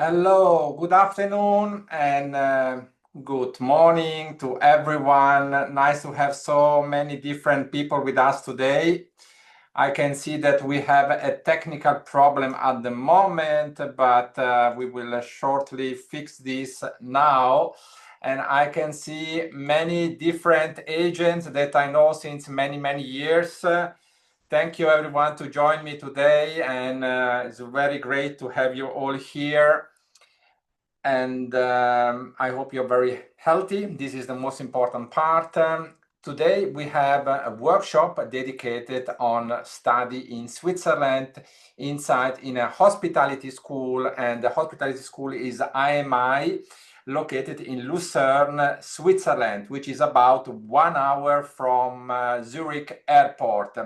Hello, good afternoon, and good morning to everyone. Nice to have so many different people with us today. I can see that we have a technical problem at the moment, but we will shortly fix this now. And I can see many different agents that I know since many years. Thank you everyone to join me today, and it's very great to have you all here. And I hope you're very healthy. This is the most important part. Today we have a workshop dedicated on study in Switzerland inside in a hospitality school, and the hospitality school is IMI, located in Luzern, Switzerland, which is about 1 hour from Zurich airport.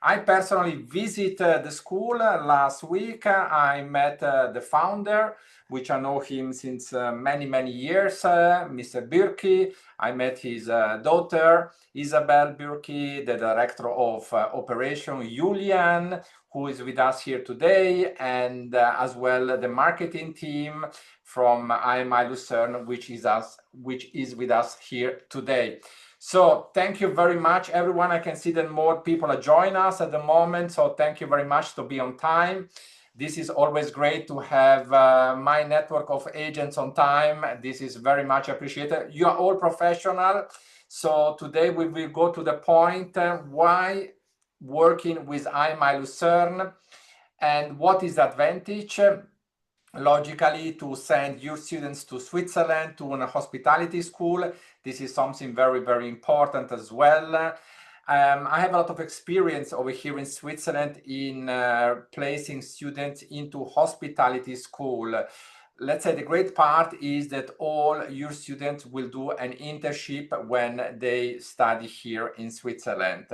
I personally visited the school last week. I met the founder, which I know him since many years, Mr. Birki. I met his daughter, Isabel Birki, the director of operation, Julian, who is with us here today, and as well the marketing team from IMI Lucerne, which is with us here today. So thank you very much, everyone. I can see that more people are joining us at the moment. So thank you very much to be on time. This is always great to have my network of agents on time. This is very much appreciated. You are all professional. So today we will go to the point, why working with IMI Lucerne and what is the advantage logically to send your students to Switzerland to a hospitality school. This is something very important as well. I have a lot of experience over here in Switzerland in placing students into hospitality school. Let's say the great part is that all your students will do an internship when they study here in Switzerland.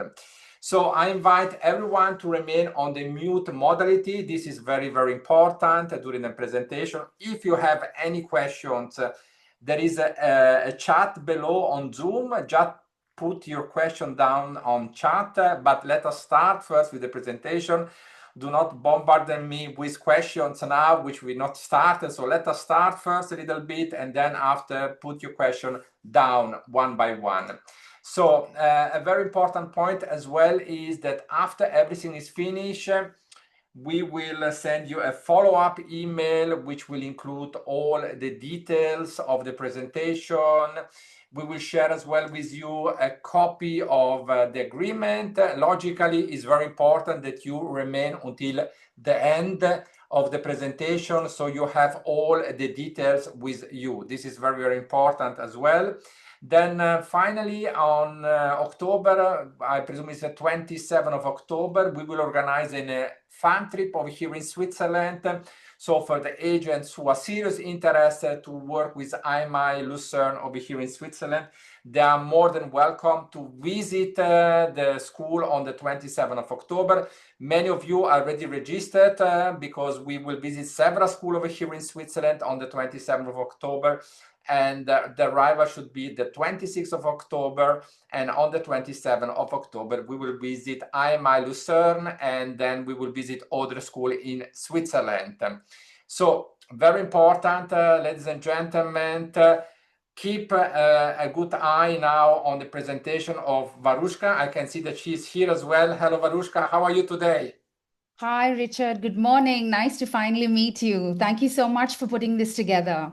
So I invite everyone to remain on the mute modality. This is very important during the presentation. If you have any questions, there is a chat below on Zoom. Just put your question down on chat, but let us start first with the presentation. Do not bombard me with questions now, which we not started. So let us start first a little bit, and then after put your question down one by one. So a very important point as well is that after everything is finished, we will send you a follow-up email, which will include all the details of the presentation. We will share as well with you a copy of the agreement. Logically, it's very important that you remain until the end of the presentation, so you have all the details with you. This is very important as well. Then finally, on October, I presume it's the 27th of October, we will organize a fun trip over here in Switzerland. So for the agents who are seriously interested to work with IMI Lucerne over here in Switzerland, they are more than welcome to visit the school on the 27th of October. Many of you are already registered because we will visit several schools over here in Switzerland on the 27th of October. And the arrival should be the 26th of October, and on the 27th of October we will visit IMI Lucerne, and then we will visit other schools in Switzerland. So very important, ladies and gentlemen, keep a good eye now on the presentation of Varushka. I can see that she's here as well. Hello Varushka, how are you today? Hi, Richard. Good morning. Nice to finally meet you. Thank you so much for putting this together.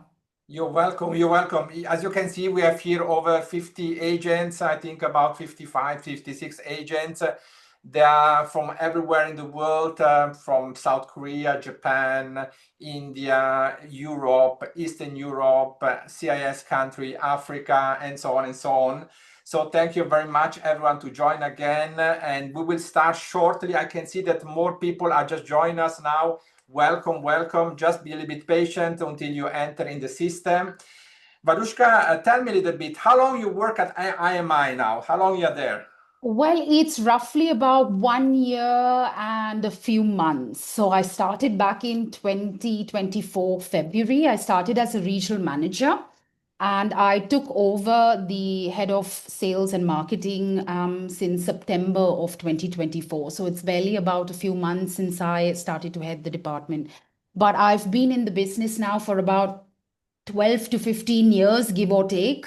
You're welcome. You're welcome. As you can see, we have here over 50 agents, I think about 55, 56 agents. They are from everywhere in the world, from South Korea, Japan, India, Europe, Eastern Europe, CIS country, Africa, and so on and so on. So thank you very much, everyone, to join again. And we will start shortly. I can see that more people are just joining us now. Welcome. Just be a little bit patient until you enter in the system. Varushka, tell me a little bit, how long you work at IMI now? How long you are there? Well, it's roughly about 1 year and a few months. So I started back in 2024, February. I started as a regional manager and I took over the head of sales and marketing since September of 2024. So it's barely about a few months since I started to head the department. but I've been in the business now for about 12 to 15 years, give or take.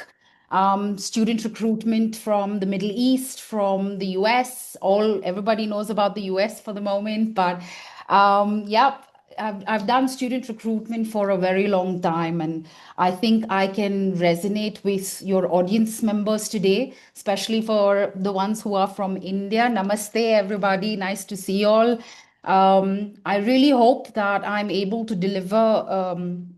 Student recruitment from the Middle East, from the US, everybody knows about the US for the moment, but yeah, I've done student recruitment for a very long time, and I think I can resonate with your audience members today, especially for the ones who are from India. Namaste, everybody. Nice to see you all. I really hope that I'm able to deliver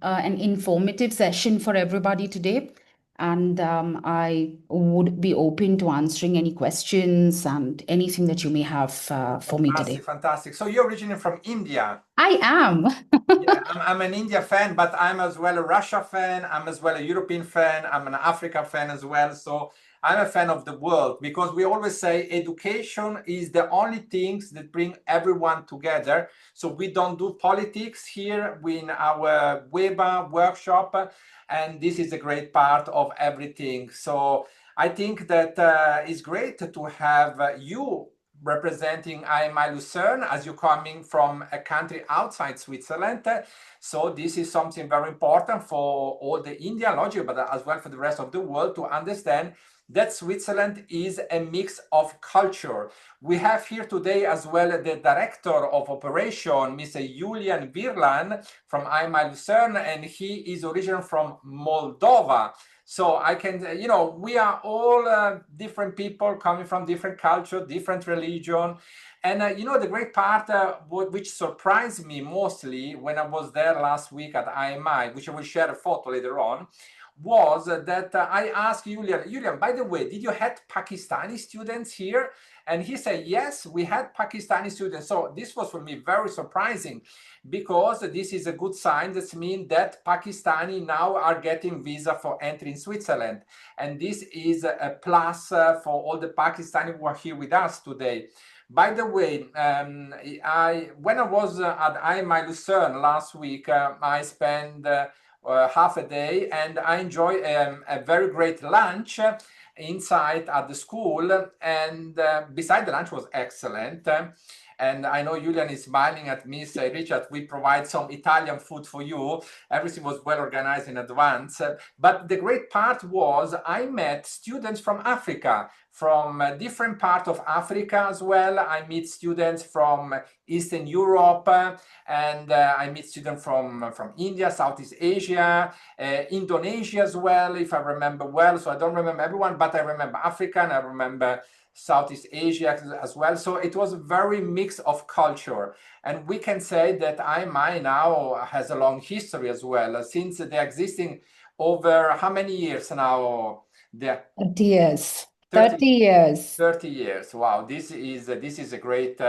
an informative session for everybody today. And I would be open to answering any questions and anything that you may have for me today. Fantastic, fantastic. So you're originally from India. I am. Yeah, I'm an India fan, but I'm as well a Russia fan. I'm as well a European fan. I'm an Africa fan as well. So I'm a fan of the world because we always say education is the only things that bring everyone together. So we don't do politics here in our WEBA workshop, and this is a great part of everything. So I think that it's great to have you representing IMI Luzern as you're coming from a country outside Switzerland. So this is something very important for all the Indian logic, but as well for the rest of the world to understand that Switzerland is a mix of culture. We have here today as well the director of operation, Mr. Julian Virlan from IMI Luzern, and he is originally from Moldova. So I can, we are all different people coming from different culture, different religion. And, the great part which surprised me mostly when I was there last week at IMI, which I will share a photo later on, was that I asked Julian, by the way, did you have Pakistani students here? And he said, yes, we had Pakistani students. So this was for me very surprising because this is a good sign. That means that Pakistani now are getting visa for entering Switzerland. And this is a plus for all the Pakistani who are here with us today. By the way, when I was at IMI Lucerne last week, I spent half a day and I enjoyed a very great lunch inside at the school, and beside the lunch was excellent. And I know Julian is smiling at me, say, Richard, we provide some Italian food for you. Everything was well organized in advance. But the great part was I met students from Africa, from different parts of Africa as well. I meet students from Eastern Europe, and I meet students from India, Southeast Asia, Indonesia as well, if I remember well. So I don't remember everyone, but I remember Africa and I remember Southeast Asia as well. So it was a very mix of culture. And we can say that IMI now has a long history as well, since they're existing over how many years now? 30 years. 30, 30 years. 30 years. Wow, this is a great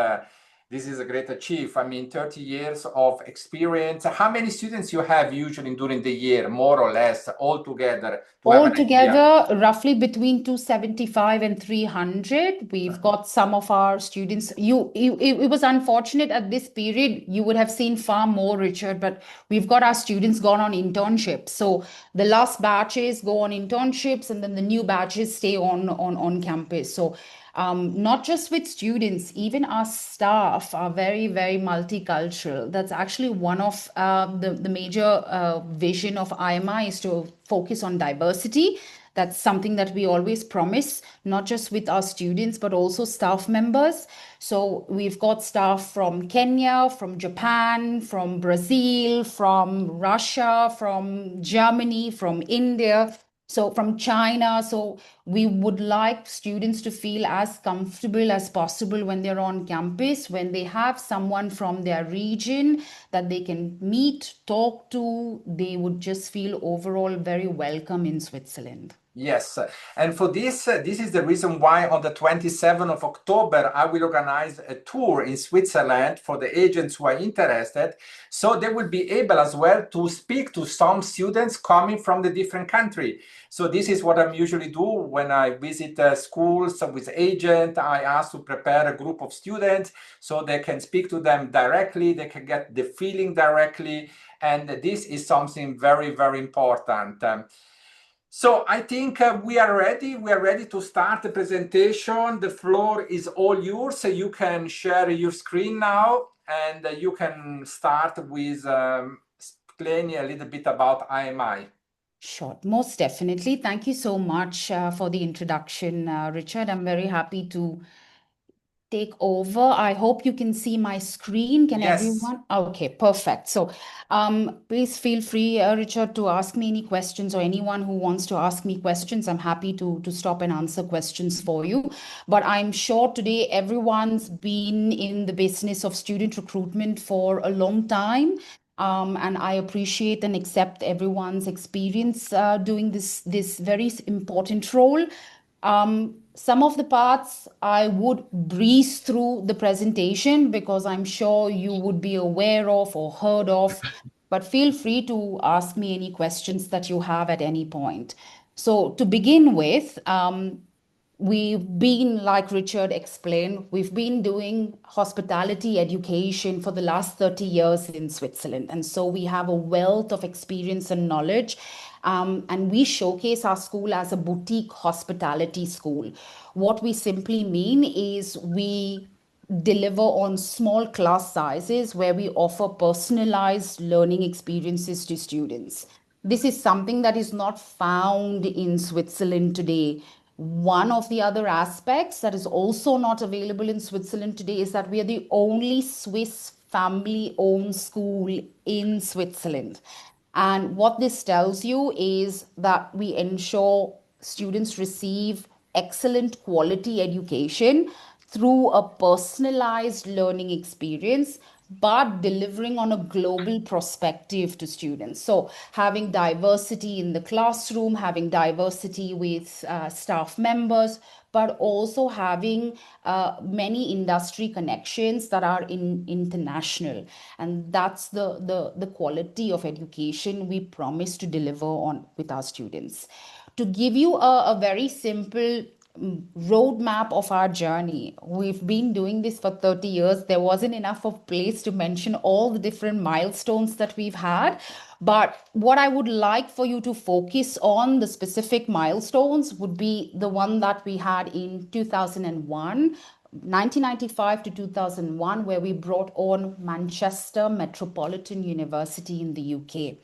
achieve. I mean, 30 years of experience. How many students you have usually during the year, more or less, all together? Altogether, roughly between 275 and 300. We've got some of our students. It was unfortunate at this period. You would have seen far more, Richard, but we've got our students gone on internships. So the last batches go on internships, and then the new batches stay on campus. So not just with students, even our staff are very, very multicultural. That's actually one of the major vision of IMI is to focus on diversity. That's something that we always promise, not just with our students, but also staff members. So we've got staff from Kenya, from Japan, from Brazil, from Russia, from Germany, from India. So from China. So we would like students to feel as comfortable as possible when they're on campus, when they have someone from their region that they can meet, talk to, they would just feel overall very welcome in Switzerland. Yes, and for this is the reason why on the 27th of October, I will organize a tour in Switzerland for the agents who are interested. So they will be able as well to speak to some students coming from the different country. So this is what I usually do when I visit schools with agents. I ask to prepare a group of students so they can speak to them directly. They can get the feeling directly. And this is something very, very important. So I think we are ready. We are ready to start the presentation. The floor is all yours. So you can share your screen now. and you can start with explaining a little bit about IMI. Sure, most definitely. Thank you so much for the introduction, Richard. I'm very happy to take over. I hope you can see my screen. Can Yes. everyone? Okay, perfect. So, please feel free, Richard, to ask me any questions, or anyone who wants to ask me questions. I'm happy to stop and answer questions for you. But I'm sure today everyone's been in the business of student recruitment for a long time. And I appreciate and accept everyone's experience doing this very important role. Some of the parts I would breeze through the presentation because I'm sure you would be aware of or heard of, but feel free to ask me any questions that you have at any point. So, to begin with, we've been, like Richard explained, we've been doing hospitality education for the last 30 years in Switzerland. And so we have a wealth of experience and knowledge. And we showcase our school as a boutique hospitality school. What we simply mean is we deliver on small class sizes where we offer personalized learning experiences to students. This is something that is not found in Switzerland today. One of the other aspects that is also not available in Switzerland today is that we are the only Swiss family owned school in Switzerland. And what this tells you is that we ensure students receive excellent quality education through a personalized learning experience, but delivering on a global perspective to students. So, having diversity in the classroom, having diversity with staff members, but also having many industry connections that are international. And that's the quality of education we promise to deliver on with our students. To give you a very simple roadmap of our journey. We've been doing this for 30 years. There wasn't enough of place to mention all the different milestones that we've had. But what I would like for you to focus on, the specific milestones, would be the one that we had in 2001. 1995 to 2001, where we brought on Manchester Metropolitan University in the UK.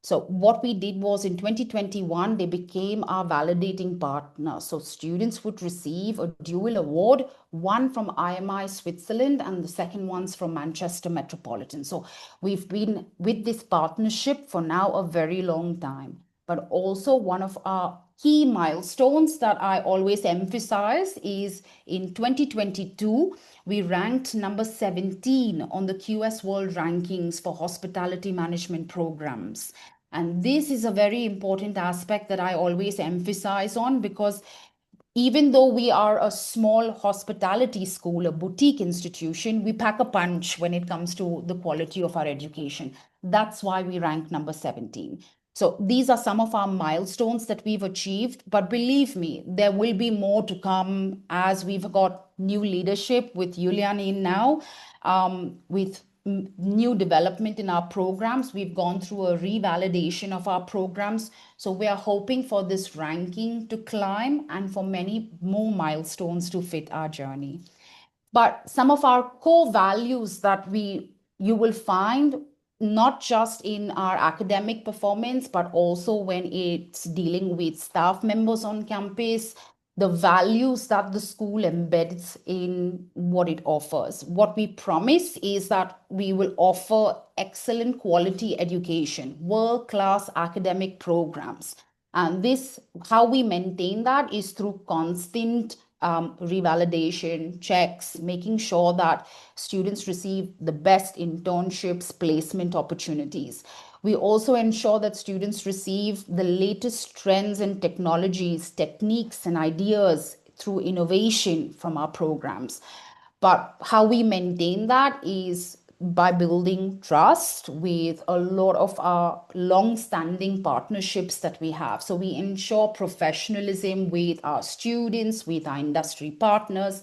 So what we did was in 2021, they became our validating partner. So students would receive a dual award, one from IMI Switzerland and the second one's from Manchester Metropolitan. So we've been with this partnership for now a very long time. But also one of our key milestones that I always emphasize is in 2022, we ranked number 17 on the QS World Rankings for hospitality management programs. And this is a very important aspect that I always emphasize on because even though we are a small hospitality school, a boutique institution, we pack a punch when it comes to the quality of our education. That's why we rank number 17. So these are some of our milestones that we've achieved. But believe me, there will be more to come as we've got new leadership with Julian in now, with new development in our programs. We've gone through a revalidation of our programs. So we are hoping for this ranking to climb and for many more milestones to fit our journey. But some of our core values that you will find not just in our academic performance, but also when it's dealing with staff members on campus, the values that the school embeds in what it offers. What we promise is that we will offer excellent quality education, world-class academic programs. And this, how we maintain that is through constant revalidation, checks, making sure that students receive the best internships, placement opportunities. We also ensure that students receive the latest trends and technologies, techniques, and ideas through innovation from our programs. But how we maintain that is by building trust with a lot of our long-standing partnerships that we have. So we ensure professionalism with our students, with our industry partners,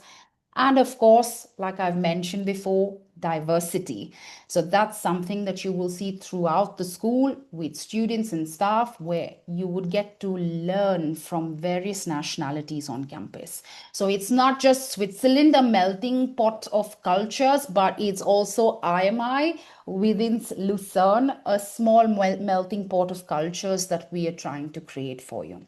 And of course, like I've mentioned before, diversity. So that's something that you will see throughout the school with students and staff, where you would get to learn from various nationalities on campus. So it's not just Switzerland, a melting pot of cultures, but it's also IMI within Lucerne, a small melting pot of cultures that we are trying to create for you.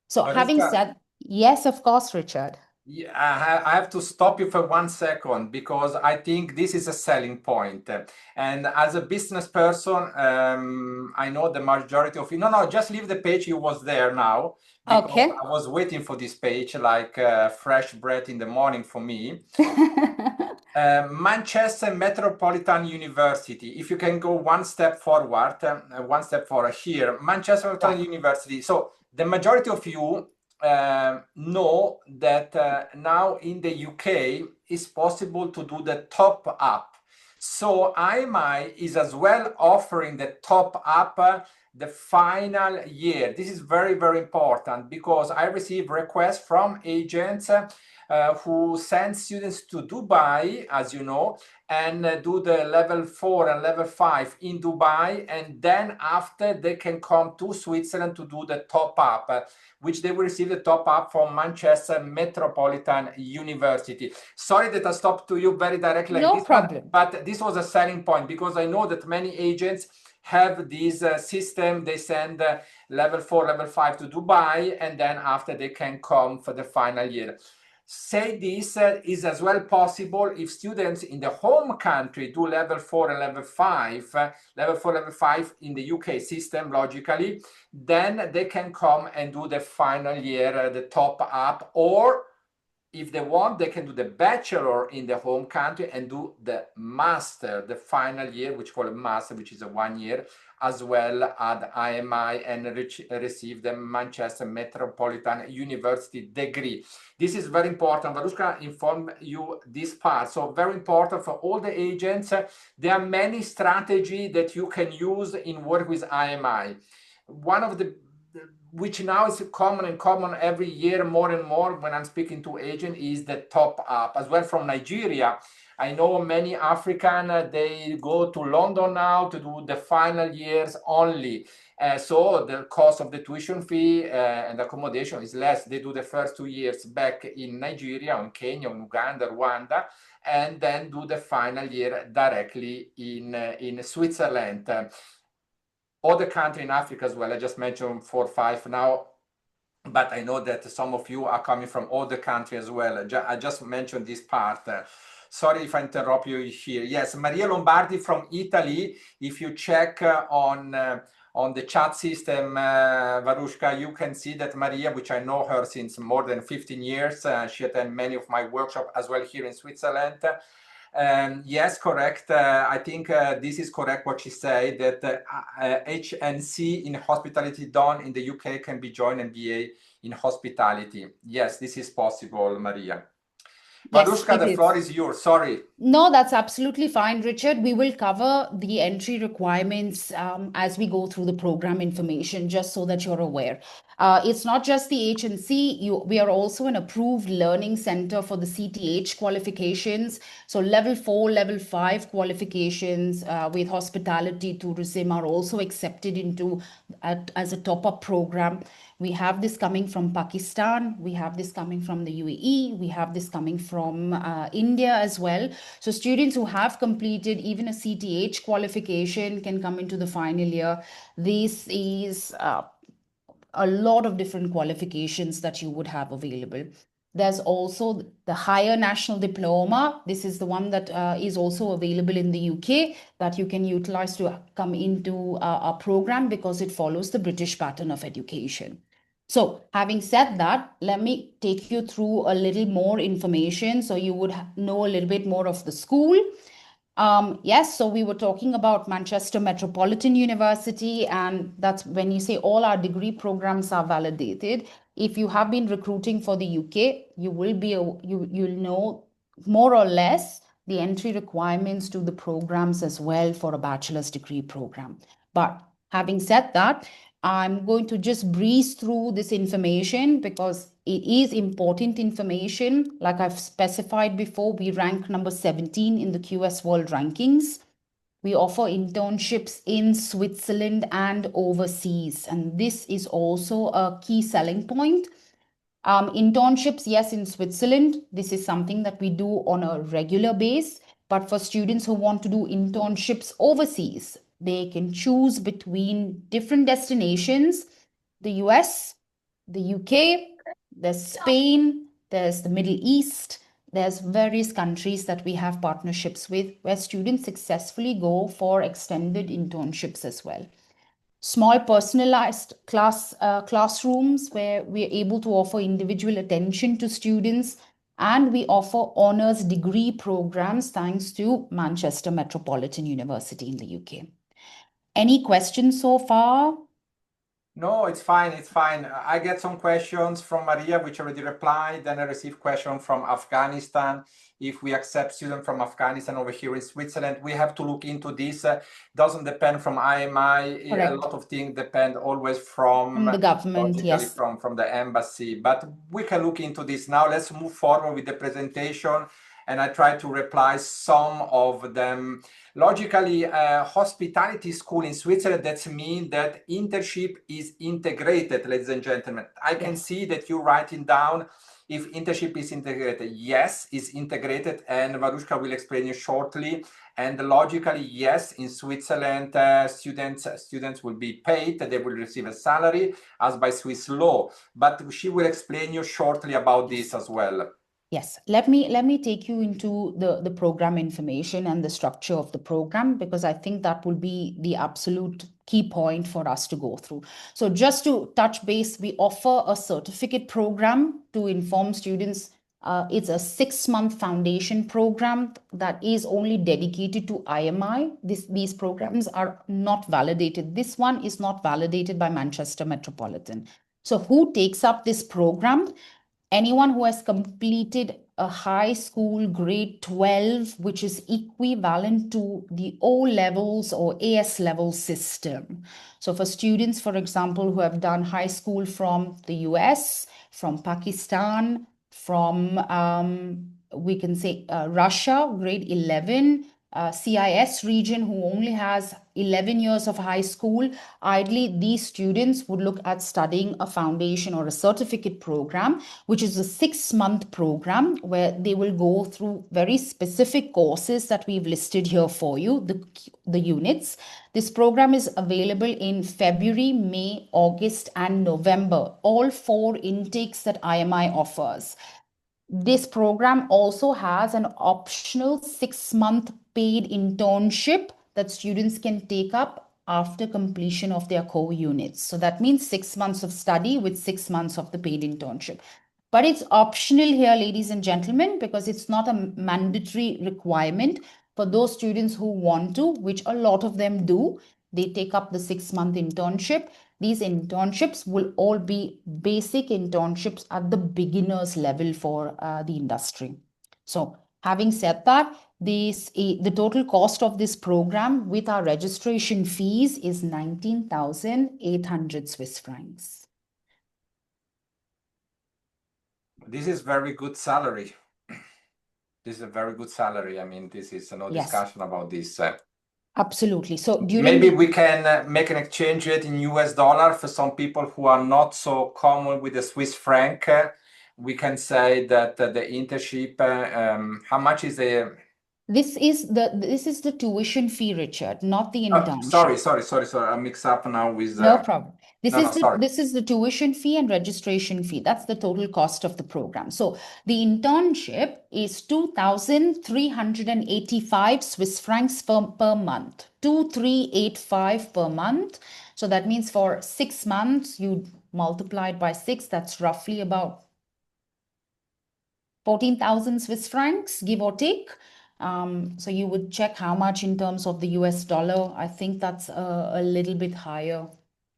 So having Marushka, said, yes, of course, Richard. yeah, I have to stop you for 1 second because I think this is a selling point. And as a business person, I know the majority of you. No, no, just leave the page. You was there now because Okay. I was waiting for this page like fresh bread in the morning for me. Manchester Metropolitan University. If you can go one step forward, one step forward here, Manchester Yeah. Metropolitan University. So the majority of you know that now in the UK it's possible to do the top up. So IMI is as well offering the top up the final year. This is very, very important because I receive requests from agents who send students to Dubai, as you know, and do the level 4 and level 5 in Dubai. And then after they can come to Switzerland to do the top up, which they will receive the top up from Manchester Metropolitan University. Sorry that I stopped to you very directly like No this, problem. but this was a selling point because I know that many agents have this system. They send level 4, level 5 to Dubai, and then after they can come for the final year. Say this is as well possible if students in the home country do level 4 and level 5, level 4, level 5 in the UK system, logically, then they can come and do the final year, the top up, or if they want, they can do the bachelor in the home country and do the master, the final year, which called a master, which is a 1 year, as well at IMI and receive the Manchester Metropolitan University degree. This is very important. Varushka informed you this part. So very important for all the agents. There are many strategies that you can use in work with IMI. One of the which now is common every year more and more when I'm speaking to agent is the top up as well from Nigeria. I know many African, they go to London now to do the final years only. So the cost of the tuition fee and accommodation is less. They do the first 2 years back in Nigeria, or in Kenya, or Uganda, Rwanda, and then do the final year directly in Switzerland. Other country in Africa as well. I just mentioned 4 or 5 now, but I know that some of you are coming from other countries as well. I just mentioned this part. Sorry if I interrupt you here. Yes, Maria Lombardi from Italy. If you check on the chat system, Varushka, you can see that Maria, which I know her since more than 15 years, she attended many of my workshops as well here in Switzerland. Yes, correct. I think this is correct what she said, that HNC in hospitality done in the UK can be joined MBA in hospitality. Yes, this is possible, Maria. Yes, Varushka, it the floor is. is yours. Sorry. No, that's absolutely fine, Richard. We will cover the entry requirements as we go through the program information, just so that you're aware. It's not just the H&C. We are also an approved learning center for the CTH qualifications. So level 4, level 5 qualifications with hospitality, tourism are also accepted into as a top-up program. We have this coming from Pakistan. We have this coming from the UAE. We have this coming from India as well. So students who have completed even a CTH qualification can come into the final year. This is a lot of different qualifications that you would have available. There's also the higher national diploma. This is the one that is also available in the UK that you can utilize to come into our program because it follows the British pattern of education. So, having said that, let me take you through a little more information so you would know a little bit more of the school. Yes, so we were talking about Manchester Metropolitan University, and that's when you say all our degree programs are validated. If you have been recruiting for the UK, you will be you'll know more or less the entry requirements to the programs as well for a bachelor's degree program. But having said that, I'm going to just breeze through this information because it is important information. Like I've specified before, we rank number 17 in the QS World Rankings. We offer internships in Switzerland and overseas, and this is also a key selling point. Internships, yes, in Switzerland, this is something that we do on a regular base. But for students who want to do internships overseas, they can choose between different destinations: the US, the UK, there's Spain, there's the Middle East, there's various countries that we have partnerships with where students successfully go for extended internships as well. Small personalized classrooms where we're able to offer individual attention to students, and we offer honors degree programs thanks to Manchester Metropolitan University in the UK. Any questions so far? No, it's fine. It's fine. I get some questions from Maria, which already replied. Then I received question from Afghanistan. If we accept students from Afghanistan over here in Switzerland, we have to look into this. Doesn't depend from IMI. Correct. A lot of things depend always from the government, logically yes. from the embassy. But we can look into this now. Let's move forward with the presentation, and I try to reply some of them. Logically, hospitality school in Switzerland, that means that internship is integrated, ladies and gentlemen. I can see that you're writing down if internship is integrated. Yes, it's integrated, and Varushka will explain you shortly. And logically, yes, in Switzerland, students will be paid, they will receive a salary as by Swiss law. But she will explain you shortly about this as well. Yes, let me take you into the program information and the structure of the program, because I think that will be the absolute key point for us to go through. So just to touch base, we offer a certificate program to inform students. It's a 6-month foundation program that is only dedicated to IMI. These programs are not validated. This one is not validated by Manchester Metropolitan. So who takes up this program? Anyone who has completed a high school grade 12, which is equivalent to the O levels or AS level system. So for students, for example, who have done high school from the US, from Pakistan, from, we can say, Russia, grade 11, CIS region, who only has 11 years of high school, ideally these students would look at studying a foundation or a certificate program, which is a 6-month program where they will go through very specific courses that we've listed here for you, the units. This program is available in February, May, August, and November, all 4 intakes that IMI offers. This program also has an optional 6-month paid internship that students can take up after completion of their core units. So that means 6 months of study with 6 months of the paid internship. But it's optional here, ladies and gentlemen, because it's not a mandatory requirement for those students who want to, which a lot of them do. They take up the 6-month internship. These internships will all be basic internships at the beginner's level for the industry. So having said that, the total cost of this program with our registration fees is 19,800 Swiss francs. This is very good salary. This is a very good salary. I mean, this is no discussion about this. Absolutely. So maybe we can make an exchange rate in US dollar for some people who are not so common with the Swiss franc. We can say that the internship, how much is the... This is the tuition fee, Richard, not the internship. Sorry. I mix up now with... No problem. This sorry. This is the tuition fee and registration fee. That's the total cost of the program. So the internship is 2,385 Swiss francs per month. 2,385 per month. So that means for 6 months, you multiply it by 6. That's roughly about 14,000 Swiss francs, give or take. So you would check how much in terms of the US dollar. I think that's a little bit higher.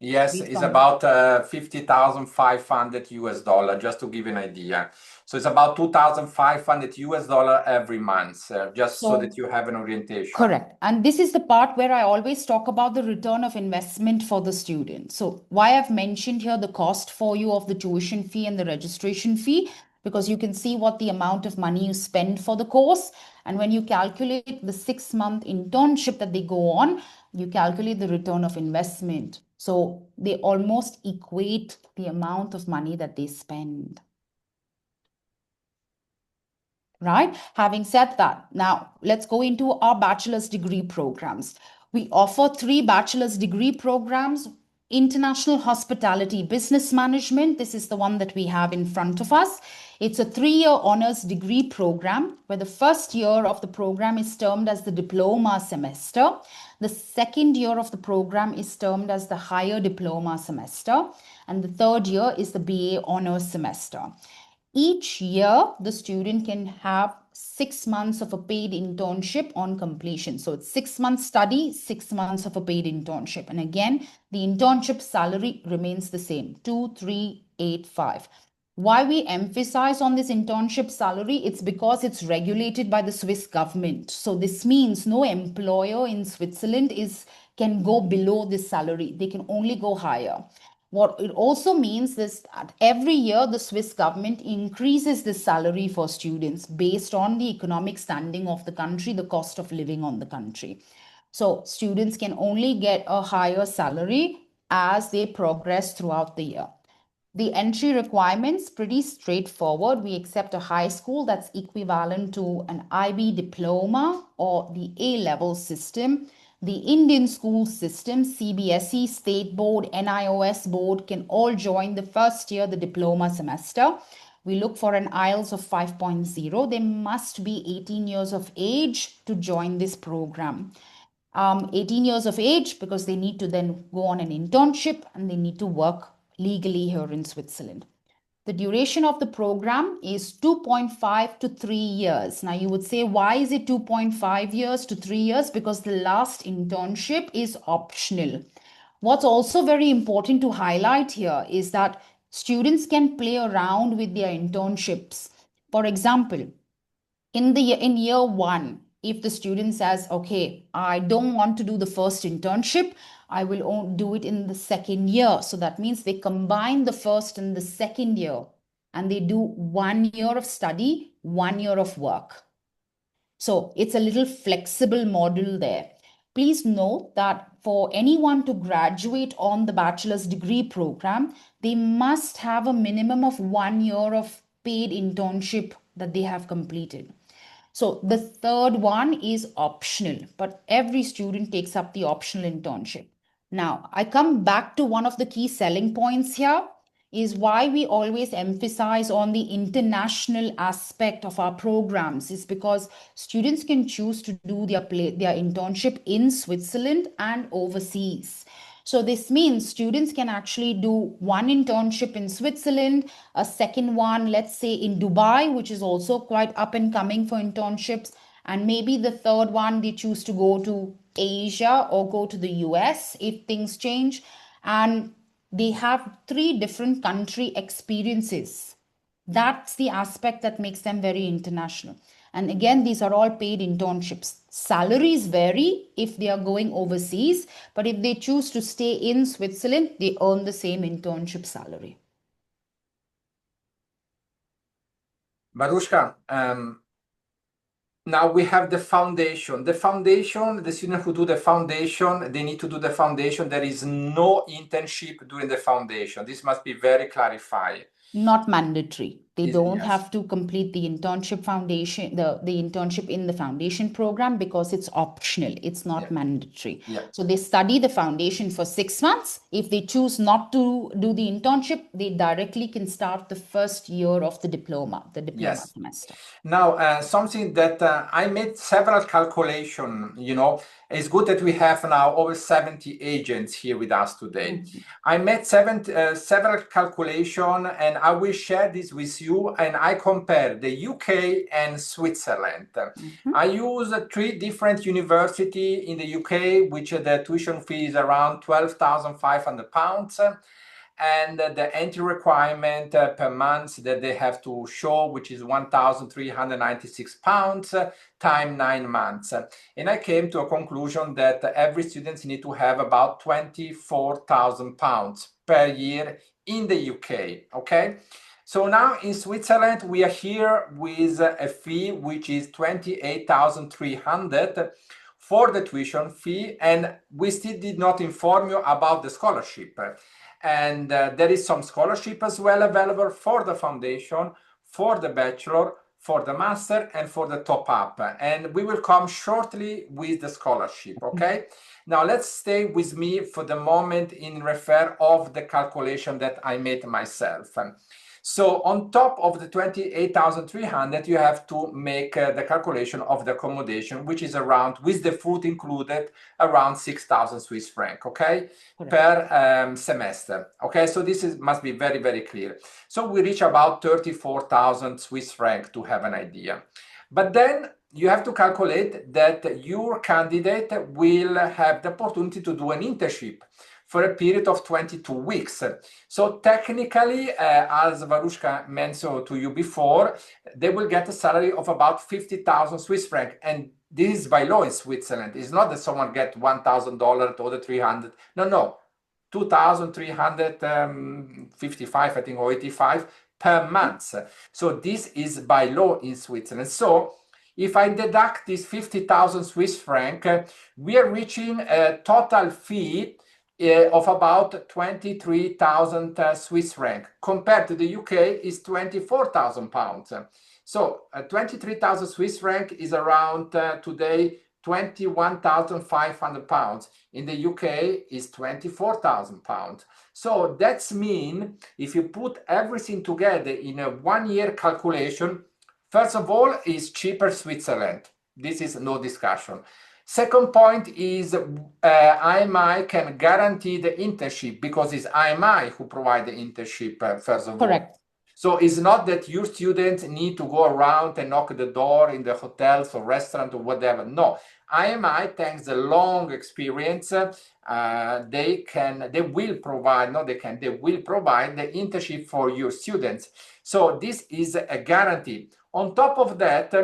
Yes, it's about 50,500 US dollar, just to give you an idea. So it's about $2,500 every month, just so that you have an orientation. Correct. And this is the part where I always talk about the return of investment for the student. So why I've mentioned here the cost for you of the tuition fee and the registration fee, because you can see what the amount of money you spend for the course. And when you calculate the 6-month internship that they go on, you calculate the return of investment. So they almost equate the amount of money that they spend. Right? Having said that, now let's go into our bachelor's degree programs. We offer 3 bachelor's degree programs: International Hospitality Business Management. This is the one that we have in front of us. It's a 3-year honors degree program where the first year of the program is termed as the diploma semester. The second year of the program is termed as the higher diploma semester. And the third year is the BA honors semester. Each year, the student can have 6 months of a paid internship on completion. So it's 6 months study, 6 months of a paid internship. And again, the internship salary remains the same, 2,385. Why we emphasize on this internship salary? It's because it's regulated by the Swiss government. So this means no employer in Switzerland can go below this salary. They can only go higher. What it also means is that every year the Swiss government increases the salary for students based on the economic standing of the country, the cost of living on the country. So students can only get a higher salary as they progress throughout the year. The entry requirements pretty straightforward. We accept a high school that's equivalent to an IB diploma or the A-level system. The Indian school system, CBSE, State Board, NIOS Board can all join the first year, the diploma semester. We look for an IELTS of 5.0. They must be 18 years of age to join this program. 18 years of age because they need to then go on an internship and they need to work legally here in Switzerland. The duration of the program is 2.5 to 3 years. Now you would say, why is it 2.5 years to 3 years? Because the last internship is optional. What's also very important to highlight here is that students can play around with their internships. For example, in year 1, if the student says, okay, I don't want to do the first internship, I will do it in the second year. So that means they combine the first and the second year and they do 1 year of study, 1 year of work. So it's a little flexible model there. Please note that for anyone to graduate on the bachelor's degree program, they must have a minimum of 1 year of paid internship that they have completed. So the third one is optional, but every student takes up the optional internship. Now, I come back to one of the key selling points here is why we always emphasize on the international aspect of our programs is because students can choose to do their internship in Switzerland and overseas. So this means students can actually do one internship in Switzerland, a second one, let's say in Dubai, which is also quite up and coming for internships. And maybe the third one, they choose to go to Asia or go to the US if things change. And they have 3 different country experiences. That's the aspect that makes them very international. And again, these are all paid internships. Salaries vary if they are going overseas, but if they choose to stay in Switzerland, they earn the same internship salary. Barushka, now we have the foundation. The students who do the foundation, they need to do the foundation. There is no internship during the foundation. This must be very clarified. Not mandatory. They don't have to complete the internship foundation, the internship in the foundation program because it's optional. It's not mandatory. So they study the foundation for 6 months. If they choose not to do the internship, they directly can start the first year of the diploma semester. Now, something that I made several calculations, it's good that we have now over 70 agents here with us today. I made several calculations and I will share this with you, and I compare the UK and Switzerland. I use 3 different universities in the UK, which the tuition fee is around £12,500. and the entry requirement per month that they have to show, which is 1,396 pounds times 9 months. And I came to a conclusion that every student need to have about 24,000 pounds per year in the UK, okay? So now in Switzerland, we are here with a fee which is 28,300 for the tuition fee, and we still did not inform you about the scholarship. And there is some scholarship as well available for the foundation, for the bachelor, for the master, and for the top up. And we will come shortly with the scholarship, okay? Now let's stay with me for the moment in refer of the calculation that I made myself. So on top of the 28,300, you have to make the calculation of the accommodation, which is around, with the food included, around 6,000 Swiss franc, okay, per semester. Okay, so this must be very, very clear. So we reach about 34,000 Swiss franc to have an idea. But then you have to calculate that your candidate will have the opportunity to do an internship for a period of 22 weeks. So technically, as Varushka mentioned to you before, they will get a salary of about 50,000 Swiss franc. And this is by law in Switzerland. It's not that someone get $1,000 or the 300. No, 2,355, I think, or 85 per month. So this is by law in Switzerland. So if I deduct this 50,000 Swiss franc, we are reaching a total fee of about 23,000 Swiss franc. Compared to the UK is 24,000 pounds. So 23,000 Swiss franc is around today 21,500 pounds. In the UK is 24,000 pounds. So that's mean if you put everything together in a 1 year calculation, first of all, is cheaper Switzerland. This is no discussion. Second point is IMI can guarantee the internship because it's IMI who provide the internship, first of all. So it's not that your students need to go around and knock the door in the hotels or restaurant or whatever. No, IMI, thanks the long experience, they will provide the internship for your students. So this is a guarantee. On top of that,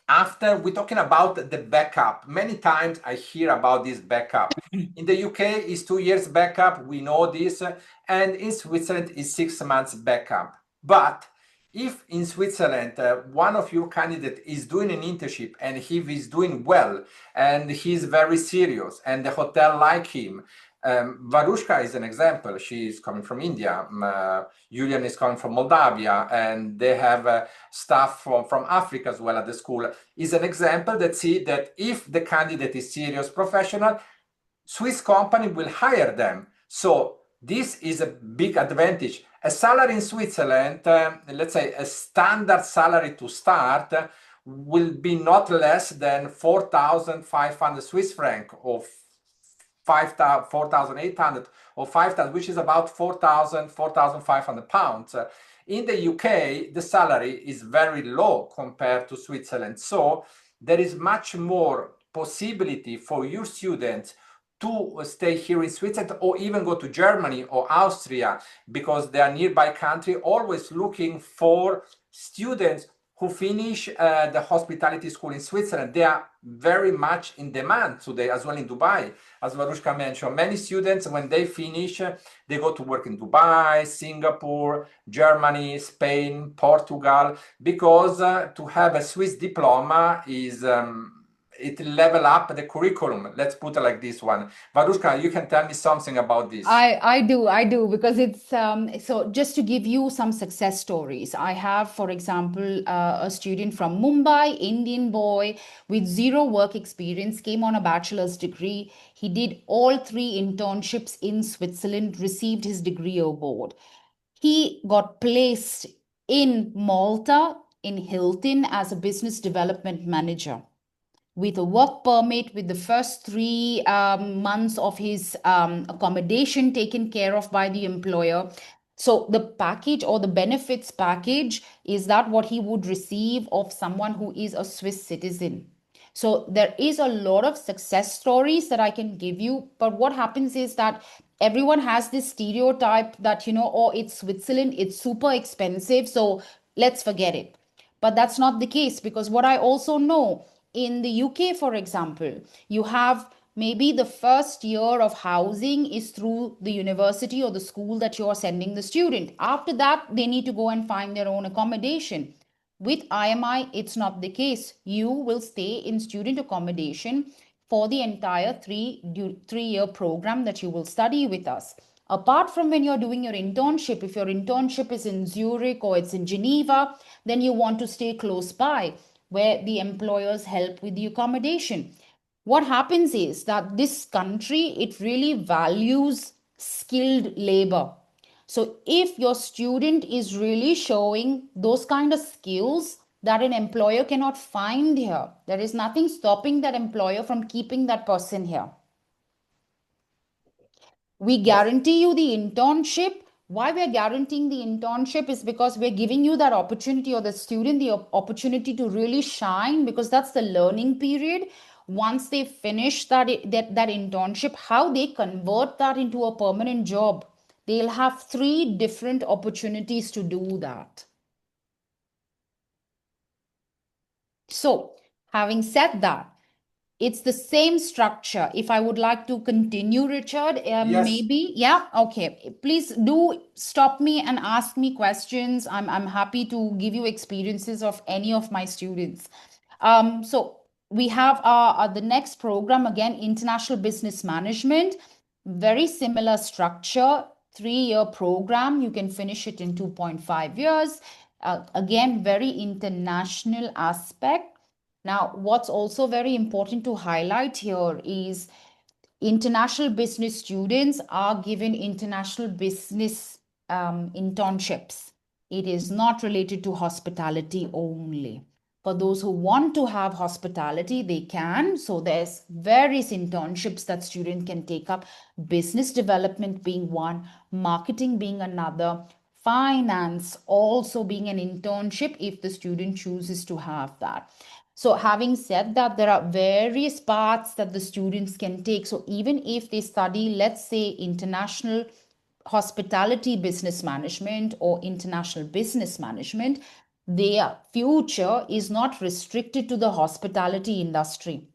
after we're talking about the backup, many times I hear about this backup. In the UK is 2 years backup, we know this, and in Switzerland is 6 months backup. But if in Switzerland one of your candidates is doing an internship and he is doing well and he's very serious and the hotel like him, Varushka is an example. She is coming from India. Julian is coming from Moldavia, and they have staff from Africa as well at the school. Is an example that see that if the candidate is serious professional, Swiss company will hire them. So this is a big advantage. A salary in Switzerland, let's say a standard salary to start, will be not less than 4,500 Swiss franc or 4,800 or 5,000, which is about 4,500 pounds. In the UK, the salary is very low compared to Switzerland. So there is much more possibility for your students to stay here in Switzerland or even go to Germany or Austria because they are nearby country, always looking for students who finish the hospitality school in Switzerland. They are very much in demand today, as well in Dubai. As Varushka mentioned, many students, when they finish, they go to work in Dubai, Singapore, Germany, Spain, Portugal, because to have a Swiss diploma is it level up the curriculum. Let's put it like this one. Varushka, you can tell me something about this. I do, because it's so just to give you some success stories. I have, for example, a student from Mumbai, Indian boy with zero work experience, came on a bachelor's degree. He did all 3 internships in Switzerland, received his degree award. He got placed in Malta, in Hilton, as a business development manager, with a work permit, with the first 3 months of his accommodation taken care of by the employer. So the package or the benefits package is that what he would receive of someone who is a Swiss citizen. So there is a lot of success stories that I can give you. But what happens is that everyone has this stereotype that, oh, it's Switzerland, it's super expensive, so let's forget it. But that's not the case, because what I also know, in the UK, for example, you have maybe the first year of housing is through the university or the school that you're sending the student. After that, they need to go and find their own accommodation. With IMI, it's not the case. You will stay in student accommodation for the entire three-year program that you will study with us. Apart from when you're doing your internship, if your internship is in Zurich or it's in Geneva, then you want to stay close by where the employers help with the accommodation. What happens is that this country, it really values skilled labor. So if your student is really showing those kind of skills that an employer cannot find here, there is nothing stopping that employer from keeping that person here. We Yes. guarantee you the internship. Why we're guaranteeing the internship is because we're giving you that opportunity, or the student the opportunity to really shine, because that's the learning period. Once they finish that internship, how they convert that into a permanent job, they'll have three different opportunities to do that. So, having said that, it's the same structure. If I would like to continue, Richard, Yes. maybe, yeah, okay. Please do stop me and ask me questions. I'm happy to give you experiences of any of my students. So we have the next program again, International Business Management. Very similar structure, 3-year program. You can finish it in 2.5 years. Again, very international aspect. Now, what's also very important to highlight here is international business students are given international business internships. It is not related to hospitality only. For those who want to have hospitality, they can. So there's various internships that student can take up, business development being one, marketing being another, finance also being an internship if the student chooses to have that. So, having said that, there are various paths that the students can take. So, even if they study, let's say, international hospitality business management or international business management, their future is not restricted to the hospitality industry.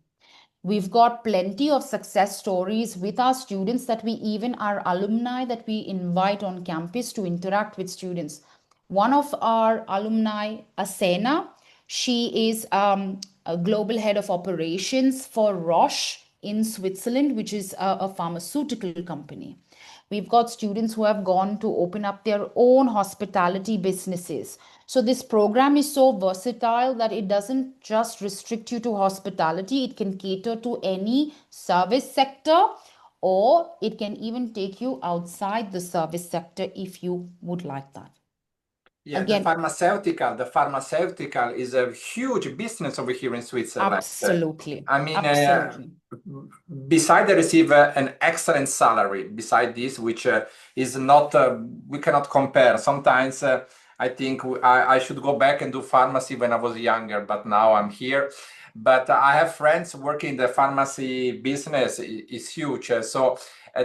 We've got plenty of success stories with our students, that we even our alumni that we invite on campus to interact with students. One of our alumni, Asena, she is a global head of operations for Roche in Switzerland, which is a pharmaceutical company. We've got students who have gone to open up their own hospitality businesses. So, this program is so versatile that it doesn't just restrict you to hospitality, it can cater to any service sector, or it can even take you outside the service sector if you would like that. Yeah, Again, the pharmaceutical is a huge business over here in Switzerland. absolutely, I mean, absolutely. beside they receive an excellent salary. Beside this, which is not, we cannot compare. Sometimes I think I should go back and do pharmacy when I was younger, but now I'm here. But I have friends working in the pharmacy business is huge. So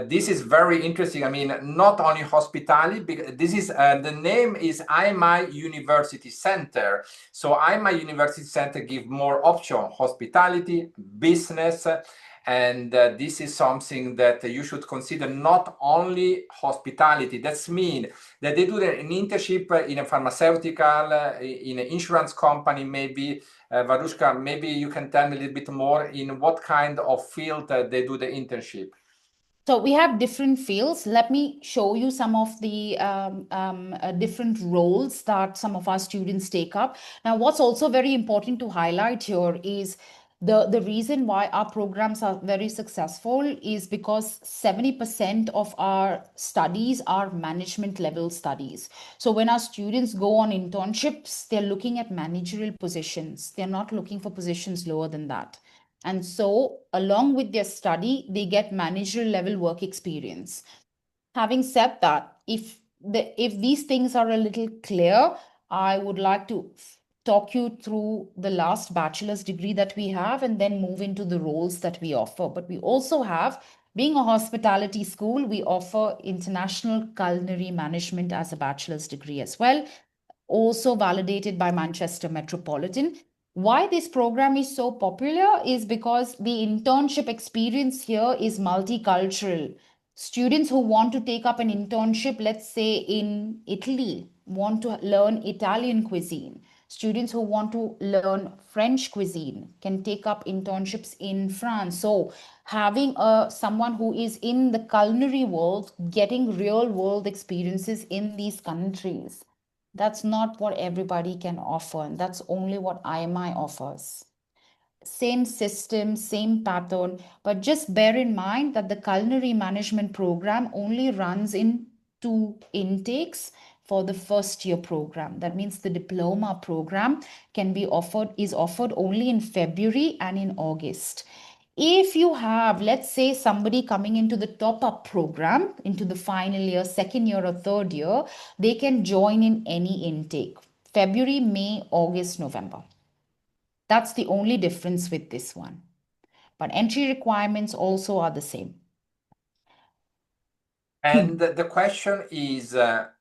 this is very interesting. I mean, not only hospitality, this is the name is IMI University Center. So IMI University Center give more option, hospitality, business, and this is something that you should consider, not only hospitality. That's mean that they do an internship in a pharmaceutical, in an insurance company, maybe. Varushka, maybe you can tell me a little bit more in what kind of field they do the internship. So we have different fields. Let me show you some of the different roles that some of our students take up. Now, what's also very important to highlight here is the reason why our programs are very successful is because 70% of our studies are management level studies. So when our students go on internships, they're looking at managerial positions. They're not looking for positions lower than that. And so, along with their study, they get managerial level work experience. Having said that, if these things are a little clear, I would like to talk you through the last bachelor's degree that we have and then move into the roles that we offer. But we also have Being a hospitality school, we offer international culinary management as a bachelor's degree as well, also validated by Manchester Metropolitan. Why this program is so popular is because the internship experience here is multicultural. Students who want to take up an internship, let's say in Italy, want to learn Italian cuisine. Students who want to learn French cuisine can take up internships in France. So having someone who is in the culinary world, getting real world experiences in these countries, that's not what everybody can offer, and that's only what IMI offers. Same system, same pattern, but just bear in mind that the culinary management program only runs in two intakes for the first year program. That means the diploma program is offered only in February and in August. If you have, let's say, somebody coming into the top up program, into the final year, second year, or third year, they can join in any intake: February, May, August, November. That's the only difference with this one. But entry requirements also are the same. And the question is,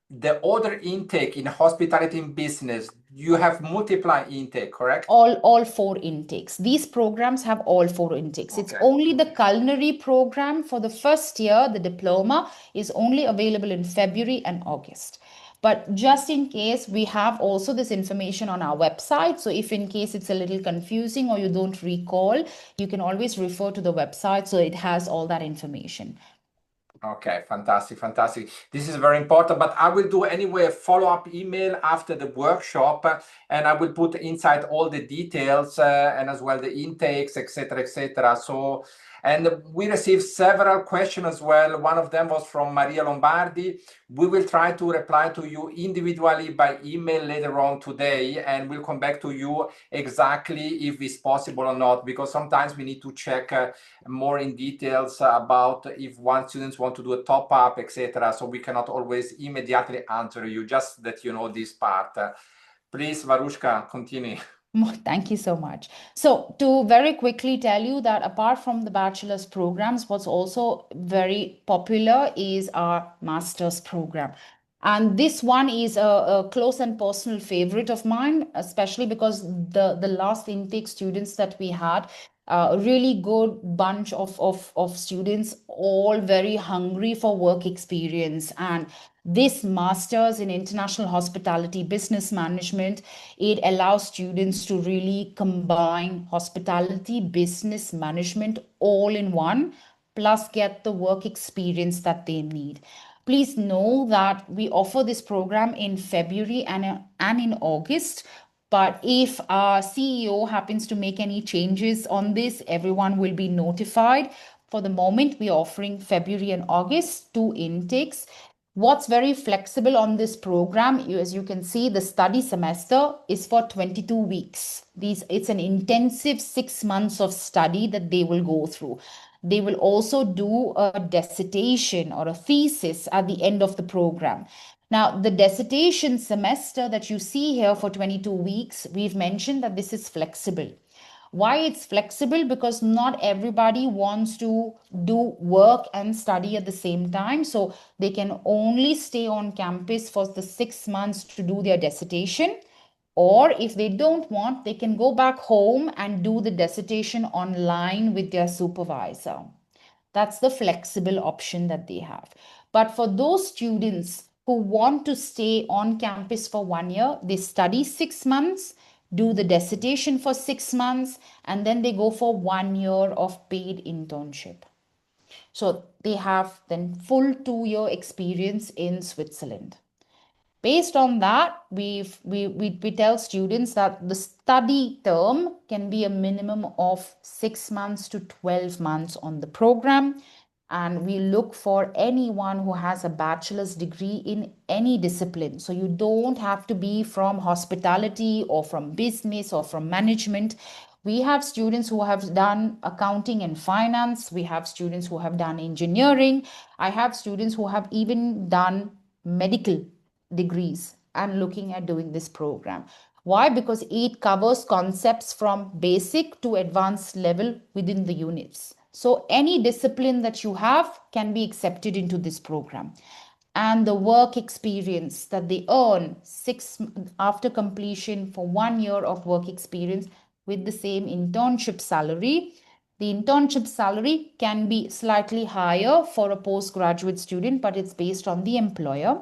the other intake in hospitality and business, you have multiply intake, correct? All four intakes. These programs have all four intakes. It's Okay. only the culinary program for the first year, the diploma, is only available in February and August. But just in case, we have also this information on our website. So if in case it's a little confusing or you don't recall, you can always refer to the website. So it has all that information. Okay, fantastic, fantastic. This is very important, but I will do anyway a follow-up email after the workshop, and I will put inside all the details and as well the intakes, etc., etc. So, and we received several questions as well. One of them was from Maria Lombardi. We will try to reply to you individually by email later on today, and we'll come back to you exactly if it's possible or not, because sometimes we need to check more in details about if one students want to do a top up, etc. So we cannot always immediately answer you, just that you know this part. Please, Varushka, continue. Thank you so much. So, to very quickly tell you that apart from the bachelor's programs, what's also very popular is our master's program. And this one is a close and personal favorite of mine, especially because the last intake students that we had, a really good bunch of students, all very hungry for work experience. And this master's in international hospitality business management, it allows students to really combine hospitality business management all in one, plus get the work experience that they need. Please know that we offer this program in February and in August. But if our CEO happens to make any changes on this, everyone will be notified. For the moment, we're offering February and August, two intakes. What's very flexible on this program, as you can see, the study semester is for 22 weeks. It's an intensive 6 months of study that they will go through. They will also do a dissertation or a thesis at the end of the program. Now, the dissertation semester that you see here for 22 weeks, we've mentioned that this is flexible. Why it's flexible? Because not everybody wants to do work and study at the same time. So they can only stay on campus for the 6 months to do their dissertation. Or if they don't want, they can go back home and do the dissertation online with their supervisor. That's the flexible option that they have. But for those students who want to stay on campus for 1 year, they study 6 months, do the dissertation for 6 months, and then they go for 1 year of paid internship. So they have then full 2 year experience in Switzerland. Based on that, we tell students that the study term can be a minimum of 6 months to 12 months on the program. And we look for anyone who has a bachelor's degree in any discipline. So you don't have to be from hospitality or from business or from management. We have students who have done accounting and finance. We have students who have done engineering. I have students who have even done medical degrees and looking at doing this program. Why? Because it covers concepts from basic to advanced level within the units. So any discipline that you have can be accepted into this program. And the work experience that they earn after completion for 1 year of work experience with the same internship salary. The internship salary can be slightly higher for a postgraduate student, but it's based on the employer.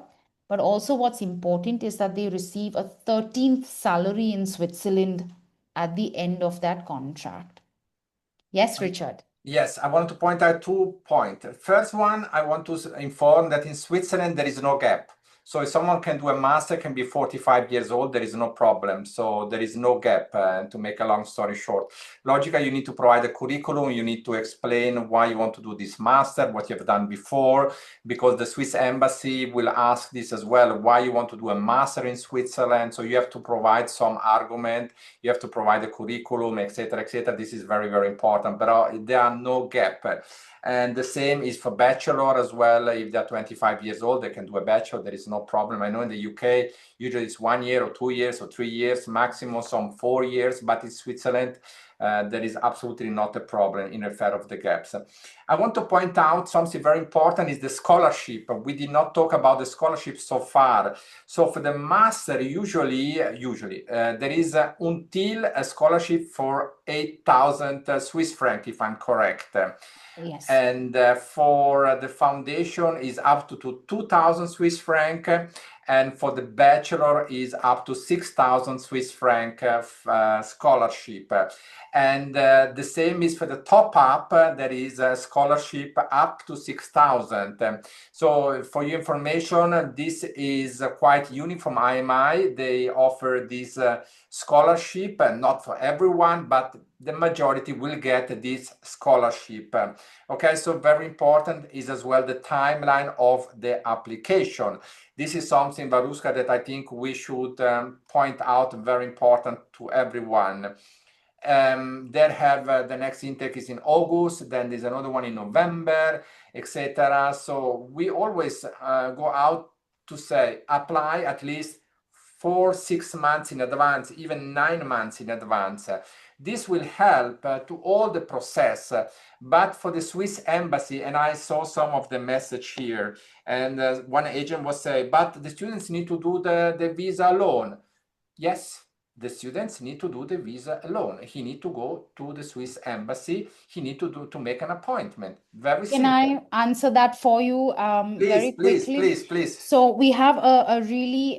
But also, what's important is that they receive a 13th salary in Switzerland at the end of that contract. Yes, Richard. Yes, I want to point out 2 points. First one, I want to inform that in Switzerland there is no gap. So if someone can do a master, can be 45 years old, there is no problem. So there is no gap. To make a long story short, logically, you need to provide a curriculum. You need to explain why you want to do this master, what you have done before, because the Swiss embassy will ask this as well, why you want to do a master in Switzerland. So you have to provide some argument. You have to provide a curriculum, etc., etc. This is very, very important. But there are no gap. And the same is for bachelor as well. If they're 25 years old, they can do a bachelor. There is no problem. I know in the UK, usually it's 1 year or 2 years or 3 years, maximum some 4 years. But in Switzerland, there is absolutely not a problem in affair of the gaps. I want to point out something very important is the scholarship. We did not talk about the scholarship so far. So for the master, usually there is until a scholarship for 8,000 Swiss franc, if I'm correct. Yes. And for the foundation is up to 2,000 Swiss franc, and for the bachelor is up to 6,000 Swiss franc scholarship. And the same is for the top up, there is a scholarship up to 6,000. So for your information, this is quite unique from IMI. They offer this scholarship, not for everyone, but the majority will get this scholarship. Okay, so very important is as well the timeline of the application. This is something, Varuska, that I think we should point out, very important to everyone. There have the next intake is in August, then there's another one in November, etc. So we always go out to say apply at least 4-6 months in advance, even 9 months in advance. This will help to all the process. But for the Swiss embassy, and I saw some of the message here, and one agent was saying, but the students need to do the visa alone. Yes, the students need to do the visa alone. He need to go to the Swiss embassy. He need to make an appointment. Very Can simple. I answer that for you very quickly? Please. So we have a really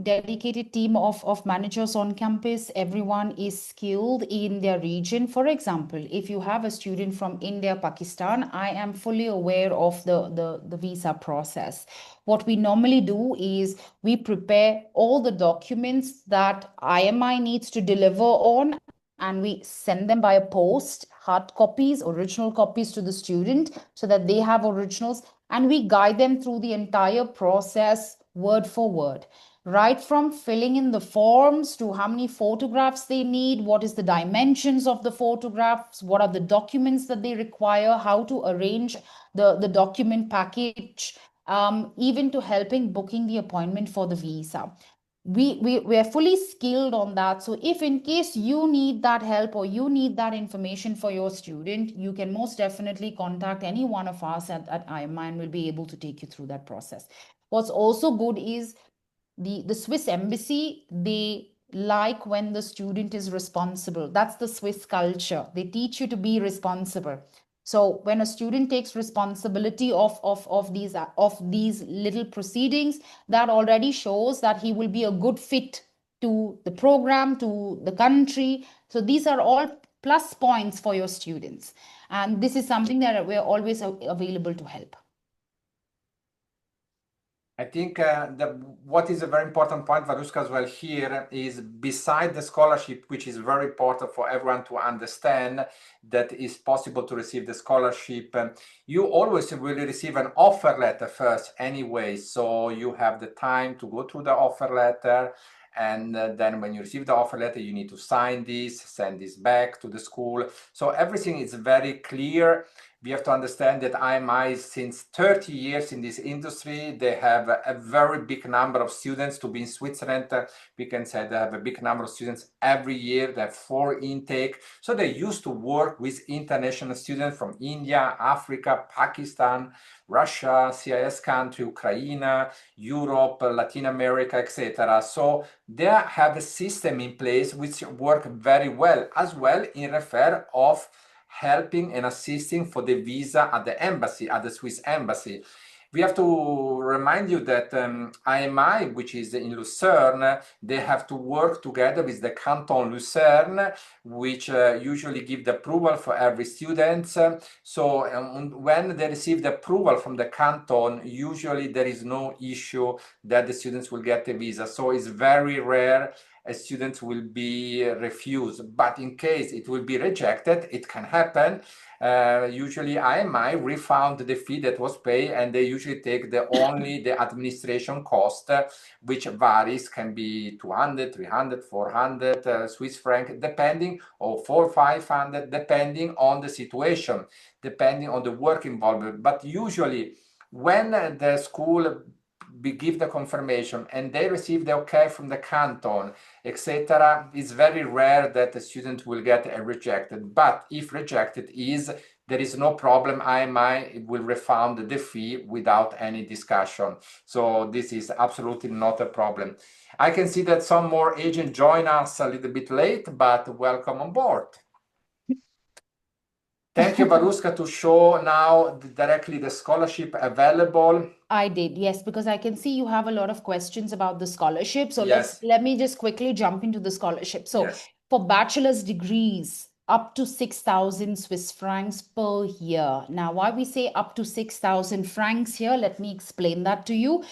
dedicated team of managers on campus. Everyone is skilled in their region. For example, if you have a student from India, Pakistan, I am fully aware of the visa process. What we normally do is we prepare all the documents that IMI needs to deliver on, and we send them by a post, hard copies, original copies to the student so that they have originals, and we guide them through the entire process word for word, right from filling in the forms to how many photographs they need, what is the dimensions of the photographs, what are the documents that they require, how to arrange the document package, even to helping booking the appointment for the visa. We are fully skilled on that. So if in case you need that help or you need that information for your student, you can most definitely contact any one of us at IMI, and we'll be able to take you through that process. What's also good is the Swiss embassy, they like when the student is responsible. That's the Swiss culture. They teach you to be responsible. So when a student takes responsibility of these little proceedings, that already shows that he will be a good fit to the program, to the country. So these are all plus points for your students. And this is something that we're always available to help. I think what is a very important point, Varuska, as well here is beside the scholarship, which is very important for everyone to understand that it's possible to receive the scholarship. You always will receive an offer letter first anyway, so you have the time to go through the offer letter. And then when you receive the offer letter, you need to sign this, send this back to the school. So everything is very clear. We have to understand that IMI is since 30 years in this industry. They have a very big number of students. To be in Switzerland, we can say they have a big number of students every year. They have 4 intake. So they used to work with international students from India, Africa, Pakistan, Russia, CIS country, Ukraine, Europe, Latin America, etc. So they have a system in place which work very well, as well in refer of helping and assisting for the visa at the embassy, at the Swiss embassy. We have to remind you that IMI, which is in Lucerne, they have to work together with the Canton Lucerne, which usually give the approval for every student. So when they receive the approval from the canton, usually there is no issue that the students will get a visa. So it's very rare a student will be refused, but in case it will be rejected, it can happen. Usually IMI refund the fee that was paid, and they usually take only the administration cost, which varies, can be 200, 300, 400 Swiss franc, depending, or 400, 500, depending on the situation, depending on the work involved. But usually when the school give the confirmation and they receive the okay from the canton, etc., it's very rare that the student will get rejected. But if rejected there is no problem. IMI will refund the fee without any discussion. So this is absolutely not a problem. I can see that some more agents join us a little bit late, but welcome on board. Thank you, Baruska, to show now directly the scholarship available. I did, yes, because I can see you have a lot of questions about the scholarship. So Yes. let me just quickly jump into the scholarship. So Yes. for bachelor's degrees, up to 6,000 Swiss francs per year. Now, why we say up to 6,000 francs here, let me explain that to you.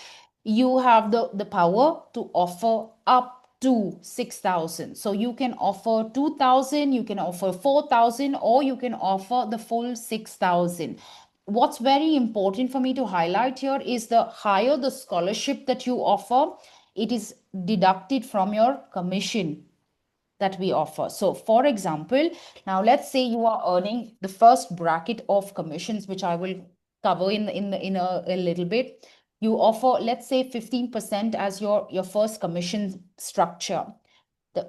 You have the power to offer up to 6,000. So you can offer 2,000, you can offer 4,000, or you can offer the full 6,000. What's very important for me to highlight here is the higher the scholarship that you offer, it is deducted from your commission that we offer. So for example, now let's say you are earning the first bracket of commissions, which I will cover in a little bit. You offer, let's say, 15% as your first commission structure.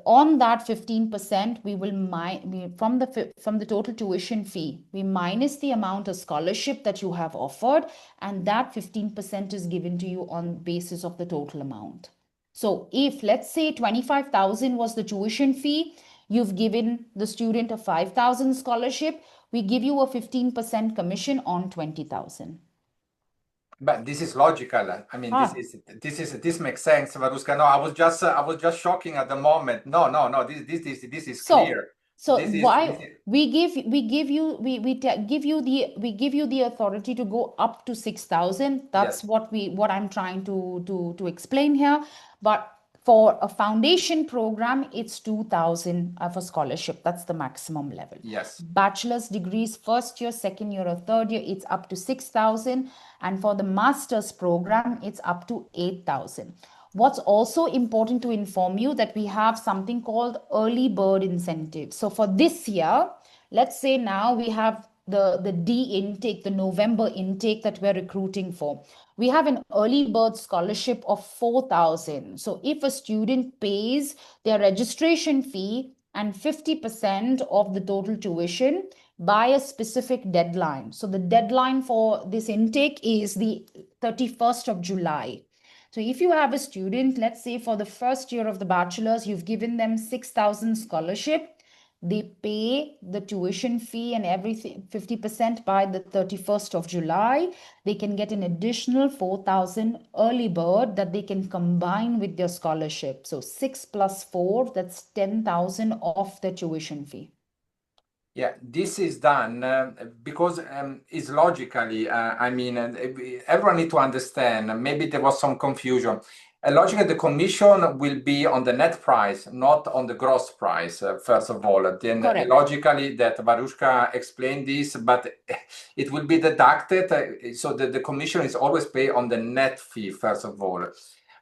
On that 15%, we will from the total tuition fee, we minus the amount of scholarship that you have offered, and that 15% is given to you on basis of the total amount. So if, let's say, 25,000 was the tuition fee, you've given the student a 5,000 scholarship, we give you a 15% commission on 20,000. But this is logical. I mean, this makes sense, Varuska. No, I was just shocking at the moment. No. This is clear. So we give you the authority to go up to 6,000. That's yes. what I'm trying to explain here. But for a foundation program, it's 2,000 for scholarship. That's the maximum level. Yes. Bachelor's degrees, first year, second year, or third year, it's up to 6,000. And for the master's program, it's up to 8,000. What's also important to inform you that we have something called early bird incentive. So for this year, let's say now we have the D intake, the November intake that we're recruiting for. We have an early bird scholarship of 4,000. So if a student pays their registration fee and 50% of the total tuition by a specific deadline. So the deadline for this intake is the 31st of July. So if you have a student, let's say for the first year of the bachelor's, you've given them 6,000 scholarship, they pay the tuition fee and everything 50% by the 31st of July, they can get an additional 4,000 early bird that they can combine with their scholarship. So 6 plus 4, that's 10,000 off the tuition fee. Yeah, this is done because it's logically, I mean, everyone need to understand, maybe there was some confusion. Logically, the commission will be on the net price, not on the gross price, first of all. Then logically that Varushka explained this, but it will be deducted. So the commission is always paid on the net fee, first of all.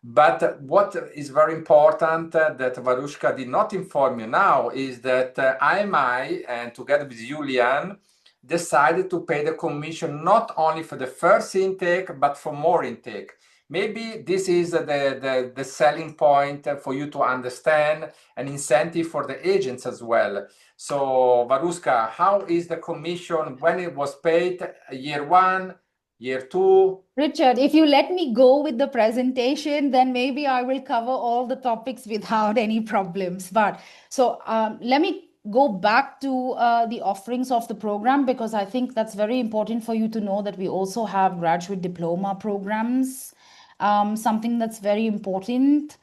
But what is very important that Varushka did not inform you now is that IMI, and together with Julian, decided to pay the commission not only for the first intake, but for more intake. Maybe this is the selling point for you to understand, an incentive for the agents as well. So, Varuska, how is the commission when it was paid? Year one, year two? Richard, if you let me go with the presentation, then maybe I will cover all the topics without any problems. But so let me go back to the offerings of the program, because I think that's very important for you to know that we also have graduate diploma programs, something that's very important.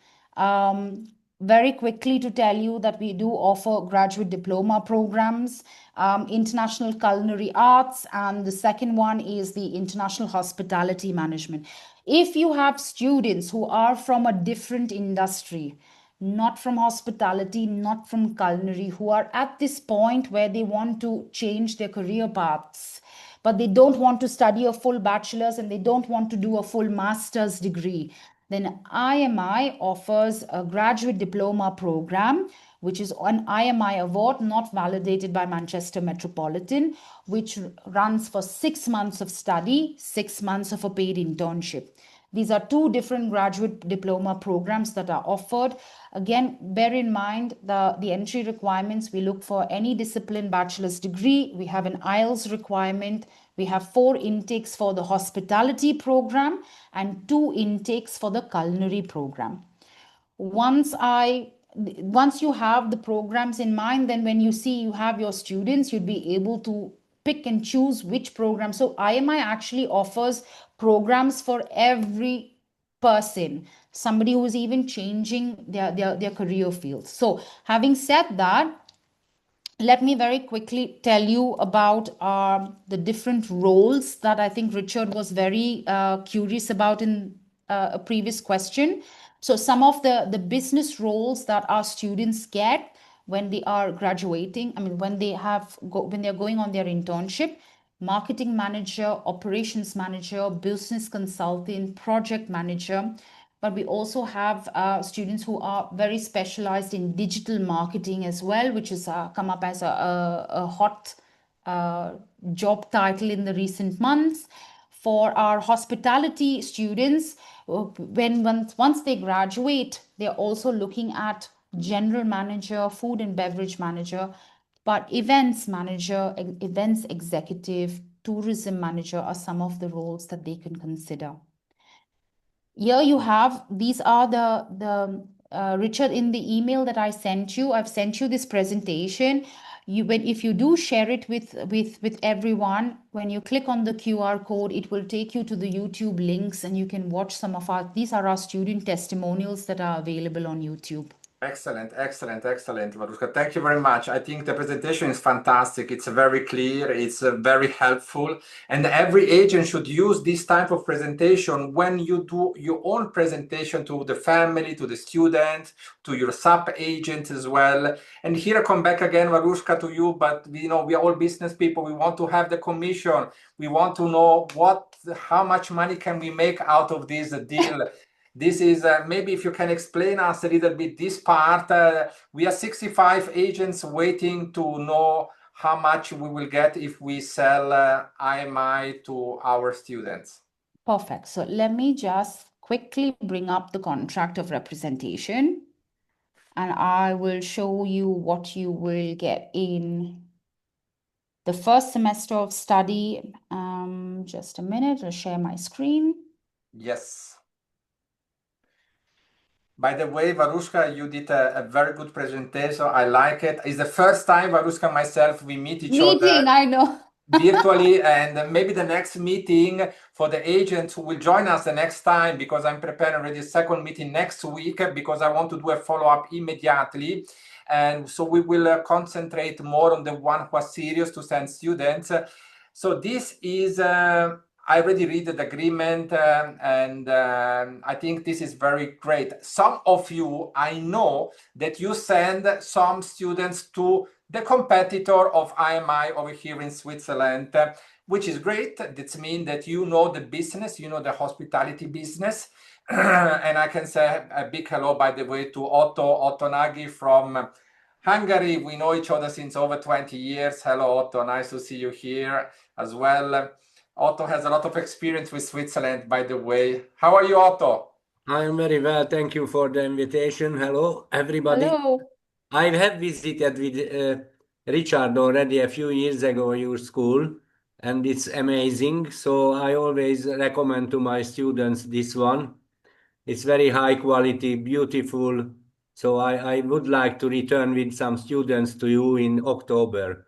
Very quickly to tell you that we do offer graduate diploma programs, international culinary arts, and the second one is the international hospitality management. If you have students who are from a different industry, not from hospitality, not from culinary, who are at this point where they want to change their career paths, but they don't want to study a full bachelor's and they don't want to do a full master's degree, then IMI offers a graduate diploma program, which is an IMI award not validated by Manchester Metropolitan, which runs for 6 months of study, 6 months of a paid internship. These are two different graduate diploma programs that are offered. Again, bear in mind the entry requirements. We look for any discipline bachelor's degree. We have an IELTS requirement. We have 4 intakes for the hospitality program and 2 intakes for the culinary program. Once you have the programs in mind, then when you see you have your students, you'd be able to pick and choose which program. So IMI actually offers programs for every person, somebody who is even changing their career field. So having said that, let me very quickly tell you about the different roles that I think Richard was very curious about in a previous question. So some of the business roles that our students get when they are graduating, I mean, when they're going on their internship: marketing manager, operations manager, business consultant, project manager. But we also have students who are very specialized in digital marketing as well, which has come up as a hot job title in the recent months. For our hospitality students, once they graduate, they're also looking at general manager, food and beverage manager, but events manager, events executive, tourism manager are some of the roles that they can consider. Here you have, these are the Richard, in the email that I sent you, I've sent you this presentation. If you do share it with everyone, when you click on the QR code, it will take you to the YouTube links and you can watch these are our student testimonials that are available on YouTube. Excellent, Varuska. Thank you very much. I think the presentation is fantastic. It's very clear, it's very helpful, and every agent should use this type of presentation when you do your own presentation to the family, to the student, to your sub agent as well. And here I come back again, Varuska, to you, but we are all business people. We want to have the commission. We want to know how much money can we make out of this deal. This is maybe if you can explain us a little bit this part. We are 65 agents waiting to know how much we will get if we sell IMI to our students. Perfect. So let me just quickly bring up the contract of representation and I will show you what you will get in the first semester of study. Just a minute, I'll share my screen. Yes. By the way, Varuska, you did a very good presentation. I like it. It's the first time, Varuska, myself, we meet each other. I know. Virtually, and maybe the next meeting for the agents who will join us the next time, because I'm preparing already a second meeting next week, because I want to do a follow-up immediately. And so we will concentrate more on the one who are serious to send students. So this is I already read the agreement, and I think this is very great. Some of you, I know that you send some students to the competitor of IMI over here in Switzerland, which is great. That means that you know the business, you know the hospitality business. And I can say a big hello, by the way, to Otto Nagy from Hungary. We know each other since over 20 years. Hello, Otto. Nice to see you here as well. Otto has a lot of experience with Switzerland, by the way. How are you, Otto? I'm very well. Thank you for the invitation. Hello, everybody. Hello. I have visited with Richard already a few years ago your school, and it's amazing. So I always recommend to my students this one. It's very high quality, beautiful. So I would like to return with some students to you in October.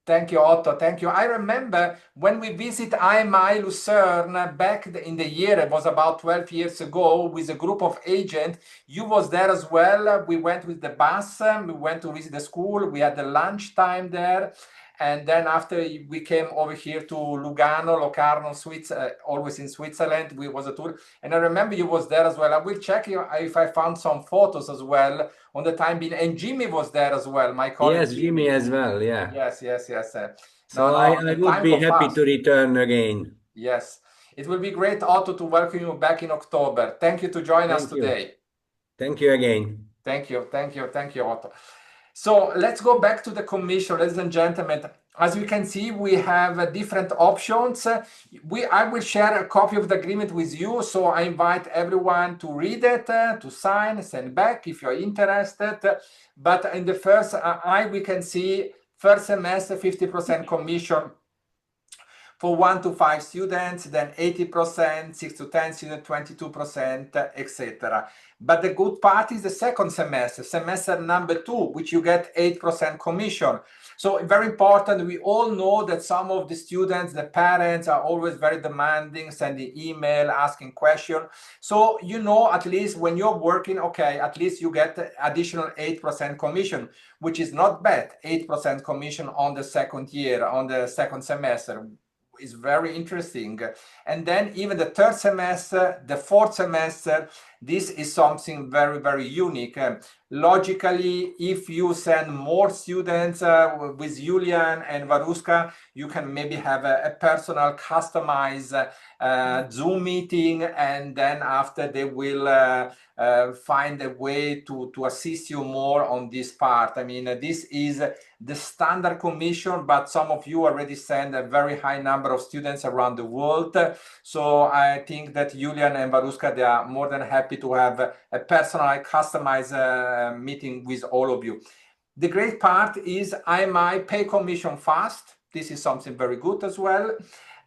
Thank you, Otto. Thank you. I remember when we visit IMI Lucerne back in the year, it was about 12 years ago, with a group of agents. You was there as well. We went with the bus. We went to visit the school. We had the lunchtime there. And then after we came over here to Lugano, Locarno, always in Switzerland, we was a tour. And I remember you was there as well. I will check if I found some photos as well on the time being. And Jimmy was there as well, my colleague. Yes, Jimmy as well. Yeah. Yes. So I would be happy to return again. Yes. It will be great, Otto, to welcome you back in October. Thank you to join us today. Thank you again. Thank you, Otto. So let's go back to the commission, ladies and gentlemen. As you can see, we have different options. I will share a copy of the agreement with you, so I invite everyone to read it, to sign, send back if you're interested. But in the first, we can see first semester 50% commission for 1 to 5 students, then 80%, 6 to 10 students, 22%, etc. But the good part is the second semester, semester number 2, which you get 8% commission. So very important, we all know that some of the students, the parents are always very demanding, sending email, asking questions. So you know, at least when you're working, okay, at least you get additional 8% commission, which is not bad, 8% commission on the second year, on the second semester. Is very interesting. And then even the third semester, the fourth semester, this is something very, very unique. Logically, if you send more students with Julian and Varuska, you can maybe have a personal customized Zoom meeting, and then after they will find a way to assist you more on this part. I mean, this is the standard commission, but some of you already send a very high number of students around the world. So I think that Julian and Varuska, they are more than happy to have a personalized, customized meeting with all of you. The great part is IMI pay commission fast. This is something very good as well.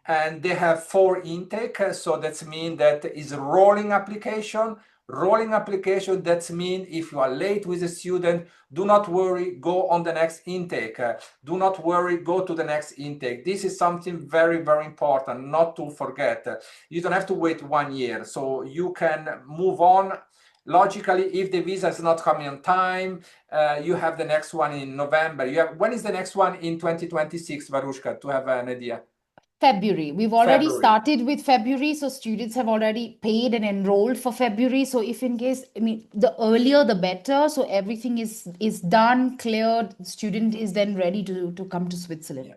And they have 4 intake. So that means that is rolling application. Rolling application, that means if you are late with a student, do not worry, go on the next intake. Do not worry, go to the next intake. This is something very, very important, not to forget. You don't have to wait 1 year, so you can move on. Logically, if the visa is not coming on time, you have the next one in November. When is the next one in 2026, Varushka, to have an idea? February. We've already started with February, so students have already paid and enrolled for February. So if in case, I mean, the earlier the better. So everything is done, cleared. Student is then ready to come to Switzerland. Yeah.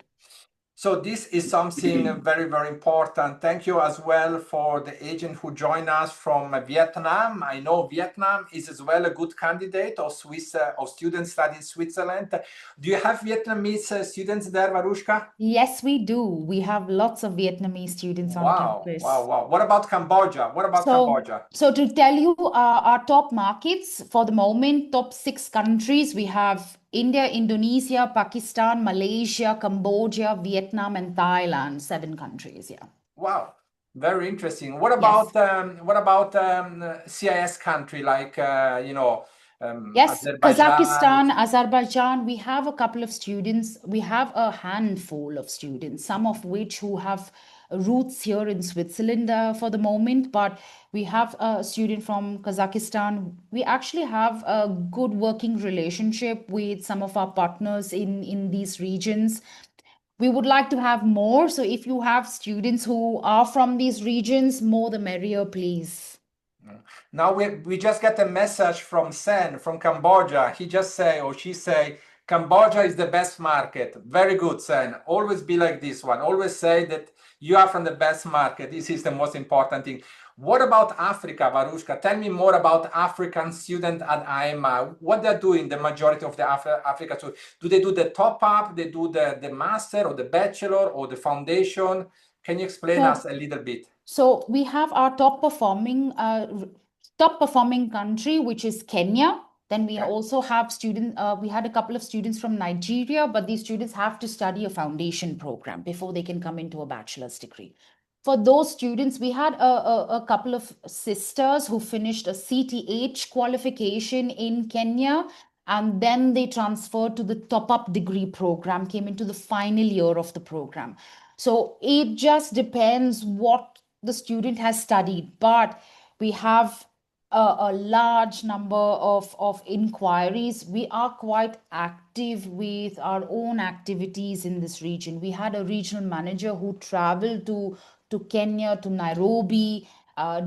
So this is something very, very important. Thank you as well for the agent who joined us from Vietnam. I know Vietnam is as well a good candidate of students studying Switzerland. Do you have Vietnamese students there, Varushka? Yes, we do. We have lots of Vietnamese students on campus. Wow. What about Cambodia? Cambodia? So to tell you our top markets for the moment, top 6 countries, we have India, Indonesia, Pakistan, Malaysia, Cambodia, Vietnam, and Thailand. 7 countries, yeah. Wow, very interesting. What about CIS country like yes, Azerbaijan? Kazakhstan, Azerbaijan. We have a couple of students. We have a handful of students, some of which who have roots here in Switzerland for the moment, but we have a student from Kazakhstan. We actually have a good working relationship with some of our partners in these regions. We would like to have more. So if you have students who are from these regions, more the merrier, please. Now we just get a message from Sen from Cambodia. He just say, or she say, Cambodia is the best market. Very good, Sen. Always be like this one. Always say that you are from the best market. This is the most important thing. What about Africa, Varushka? Tell me more about African students at IMI. What they're doing, the majority of the Africa. So do they do the top up? They do the master or the bachelor or the foundation? Can you explain us a little bit? So we have our top performing country, which is Kenya. Then we also have students. We had a couple of students from Nigeria, but these students have to study a foundation program before they can come into a bachelor's degree. For those students, we had a couple of sisters who finished a CTH qualification in Kenya, and then they transferred to the top-up degree program, came into the final year of the program. So it just depends what the student has studied, but we have a large number of inquiries. We are quite active with our own activities in this region. We had a regional manager who traveled to Kenya, to Nairobi,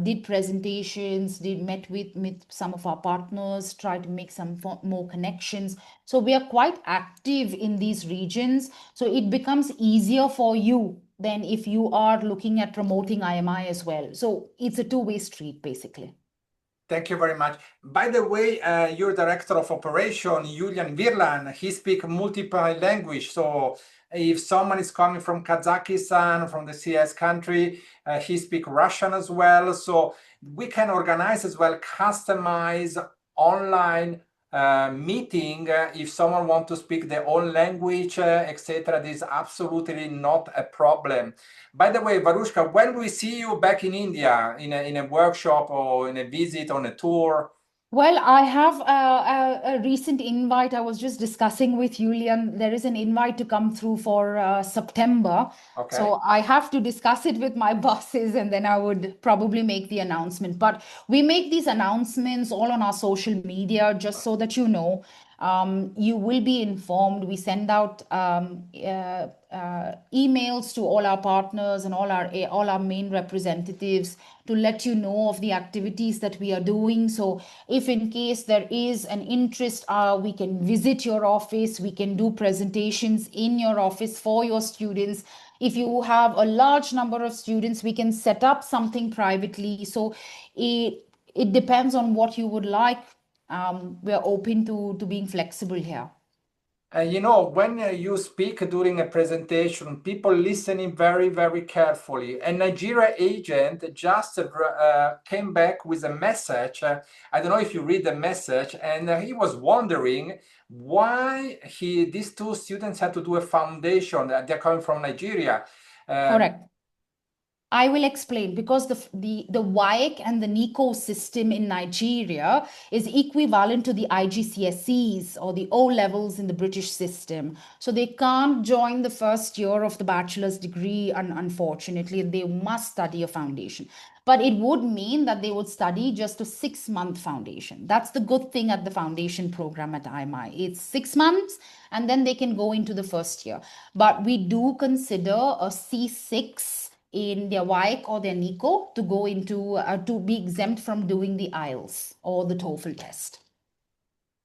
did presentations, did met with some of our partners, tried to make some more connections. So we are quite active in these regions. So it becomes easier for you than if you are looking at promoting IMI as well. So it's a two-way street, basically. Thank you very much. By the way, your director of operation, Julian Virlan, he speaks multiple language. So if someone is coming from Kazakhstan, from the CIS country, he speaks Russian as well. So we can organize as well, customize online meeting if someone wants to speak their own language, etc. This is absolutely not a problem. By the way, Varushka, when we see you back in India in a workshop or in a visit on a tour? Well, I have a recent invite. I was just discussing with Julian. There is an invite to come through for September. Okay. So I have to discuss it with my bosses and then I would probably make the announcement. But we make these announcements all on our social media just so that you know. You will be informed. We send out emails to all our partners and all our main representatives to let you know of the activities that we are doing. So if in case there is an interest, we can visit your office, we can do presentations in your office for your students. If you have a large number of students, we can set up something privately. So it depends on what you would like. We're open to being flexible here. You know, when you speak during a presentation, people listening very, very carefully. A Nigeria agent just came back with a message. I don't know if you read the message, and he was wondering why these two students had to do a foundation. They're coming from Nigeria. Correct. I will explain because the WAEC and the NICO system in Nigeria is equivalent to the IGCSEs or the O levels in the British system. So they can't join the first year of the bachelor's degree, unfortunately. They must study a foundation. But it would mean that they would study just a 6-month foundation. That's the good thing at the foundation program at IMI. It's 6 months and then they can go into the first year. But we do consider a C6 in their WAEC or their NICO to go into to be exempt from doing the IELTS or the TOEFL test.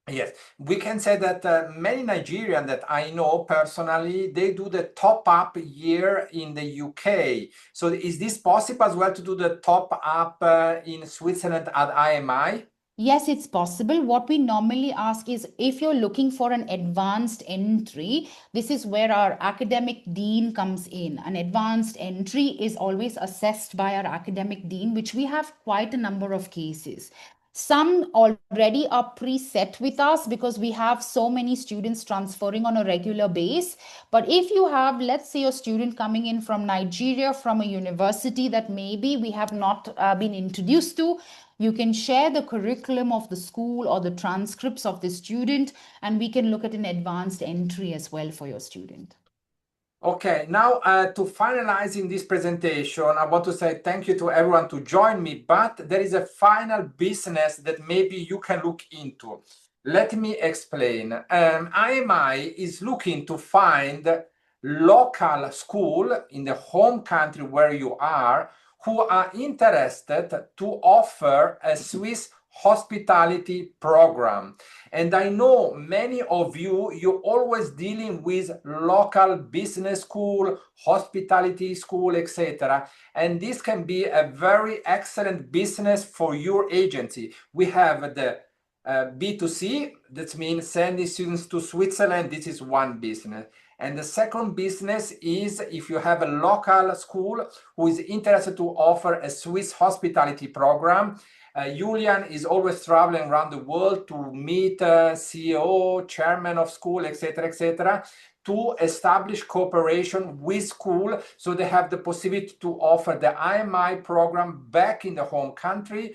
Yes, we can say that many Nigerians that I know personally, they do the top-up year in the UK. So is this possible as well to do the top-up in Switzerland at IMI? Yes, it's possible. What we normally ask is if you're looking for an advanced entry, this is where our academic dean comes in. An advanced entry is always assessed by our academic dean, which we have quite a number of cases. Some already are preset with us because we have so many students transferring on a regular base. But if you have, let's say, a student coming in from Nigeria, from a university that maybe we have not been introduced to, you can share the curriculum of the school or the transcripts of the student, and we can look at an advanced entry as well for your student. Okay, now to finalizing this presentation, I want to say thank you to everyone to join me, but there is a final business that maybe you can look into. Let me explain. IMI is looking to find local school in the home country where you are who are interested to offer a Swiss hospitality program. And I know many of you're always dealing with local business school, hospitality school, etc. And this can be a very excellent business for your agency. We have the B2C, that means sending students to Switzerland. This is one business. And the second business is if you have a local school who is interested to offer a Swiss hospitality program. Julian is always traveling around the world to meet CEO, chairman of school, etc., to establish cooperation with school, so they have the possibility to offer the IMI program back in the home country,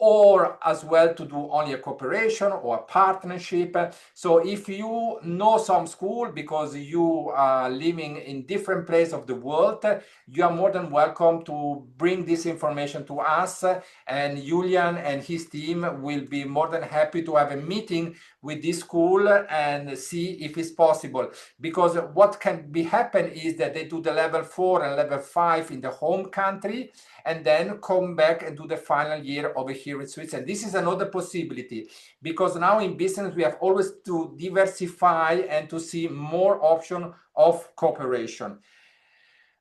or as well to do only a cooperation or a partnership. So if you know some school because you are living in different places of the world, you are more than welcome to bring this information to us, and Julian and his team will be more than happy to have a meeting with this school and see if it's possible. Because what can be happen is that they do the level 4 and level 5 in the home country, and then come back and do the final year over here in Switzerland. This is another possibility, because now in business we have always to diversify and to see more option of cooperation.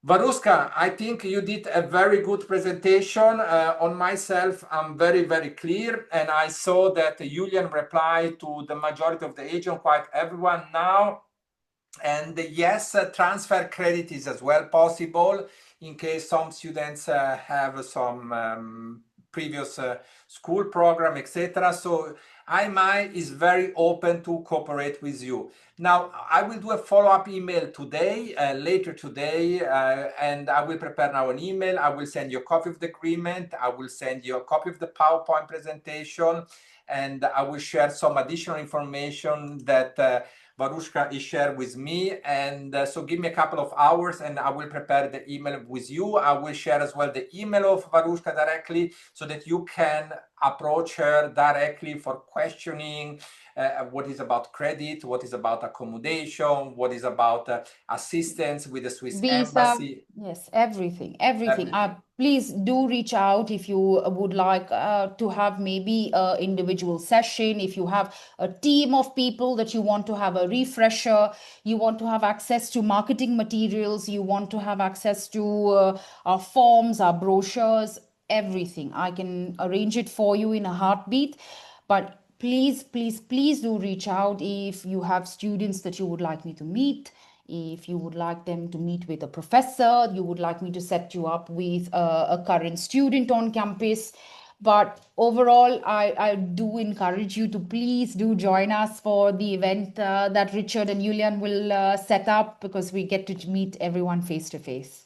Varuska, I think you did a very good presentation. On myself, I'm very, very clear. And I saw that Julian replied to the majority of the agent, quite everyone now. And yes, transfer credit is as well possible in case some students have some previous school program, etc. So IMI is very open to cooperate with you. Now, I will do a follow-up email today, later today, and I will prepare now an email. I will send you a copy of the agreement. I will send you a copy of the PowerPoint presentation, and I will share some additional information that Varushka is shared with me. And so give me a couple of hours and I will prepare the email with you. I will share as well the email of Varushka directly so that you can approach her directly for questioning what is about credit, what is about accommodation, what is about assistance with the Swiss Visa, embassy. yes, everything. Please do reach out if you would like to have maybe an individual session. If you have a team of people that you want to have a refresher, you want to have access to marketing materials, you want to have access to our forms, our brochures, everything. I can arrange it for you in a heartbeat. But please, please, please do reach out if you have students that you would like me to meet. If you would like them to meet with a professor, you would like me to set you up with a current student on campus. But overall, I do encourage you to please do join us for the event that Richard and Julian will set up, because we get to meet everyone face to face.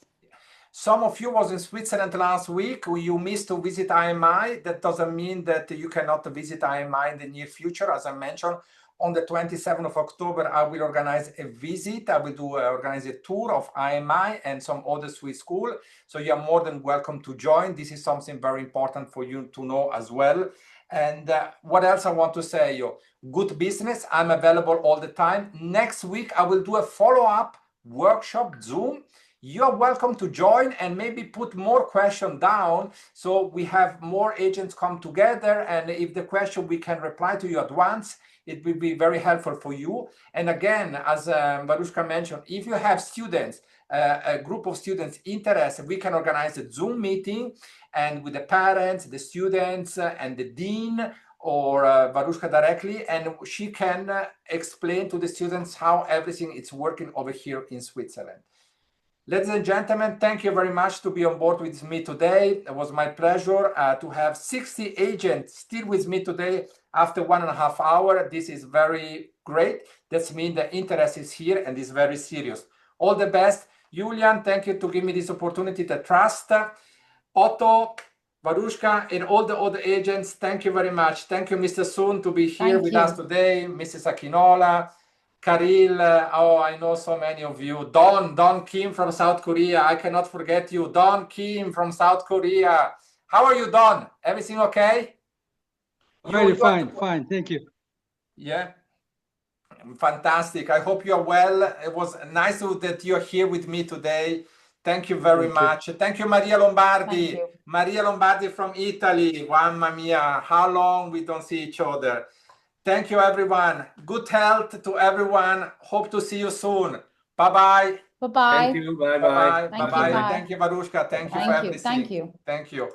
Some of you was in Switzerland last week. You missed to visit IMI. That doesn't mean that you cannot visit IMI in the near future. As I mentioned, on the 27th of October, I will organize a visit. I will organize a tour of IMI and some other Swiss school. So you are more than welcome to join. This is something very important for you to know as well. And what else I want to say you? Good business. I'm available all the time. Next week, I will do a follow-up workshop Zoom. You're welcome to join and maybe put more questions down so we have more agents come together, and if the question we can reply to you at once, it will be very helpful for you. And again, as Varushka mentioned, if you have students, a group of students interested, we can organize a Zoom meeting and with the parents, the students, and the dean, or Varushka directly, and she can explain to the students how everything is working over here in Switzerland. Ladies and gentlemen, thank you very much to be on board with me today. It was my pleasure to have 60 agents still with me today after 1.5 hours. This is very great. That means the interest is here and is very serious. All the best. Julian, thank you to give me this opportunity to trust. Otto, Varushka, and all the other agents, thank you very much. Thank you, Mr. Sun, to be here with us today. Mrs. Akinola. Karil, oh, I know so many of you. Don Kim from South Korea. I cannot forget you. Don Kim from South Korea. How are you, Don? Everything okay? Very fine. Thank you. Yeah. Fantastic. I hope you are well. It was nice that you're here with me today Thank you very Thank you. much. Thank you, Maria Lombardi. Thank you. Maria Lombardi from Italy. Mamma mia, how long we don't see each other. Thank you, everyone. Good health to everyone. Hope to see you soon. Bye-bye. Bye-bye. Thank you. Bye-bye. Bye-bye. Thank you. Bye-bye. Bye. Thank you, Varushka. Thank you for Thank you. everything. Thank you. Thank you.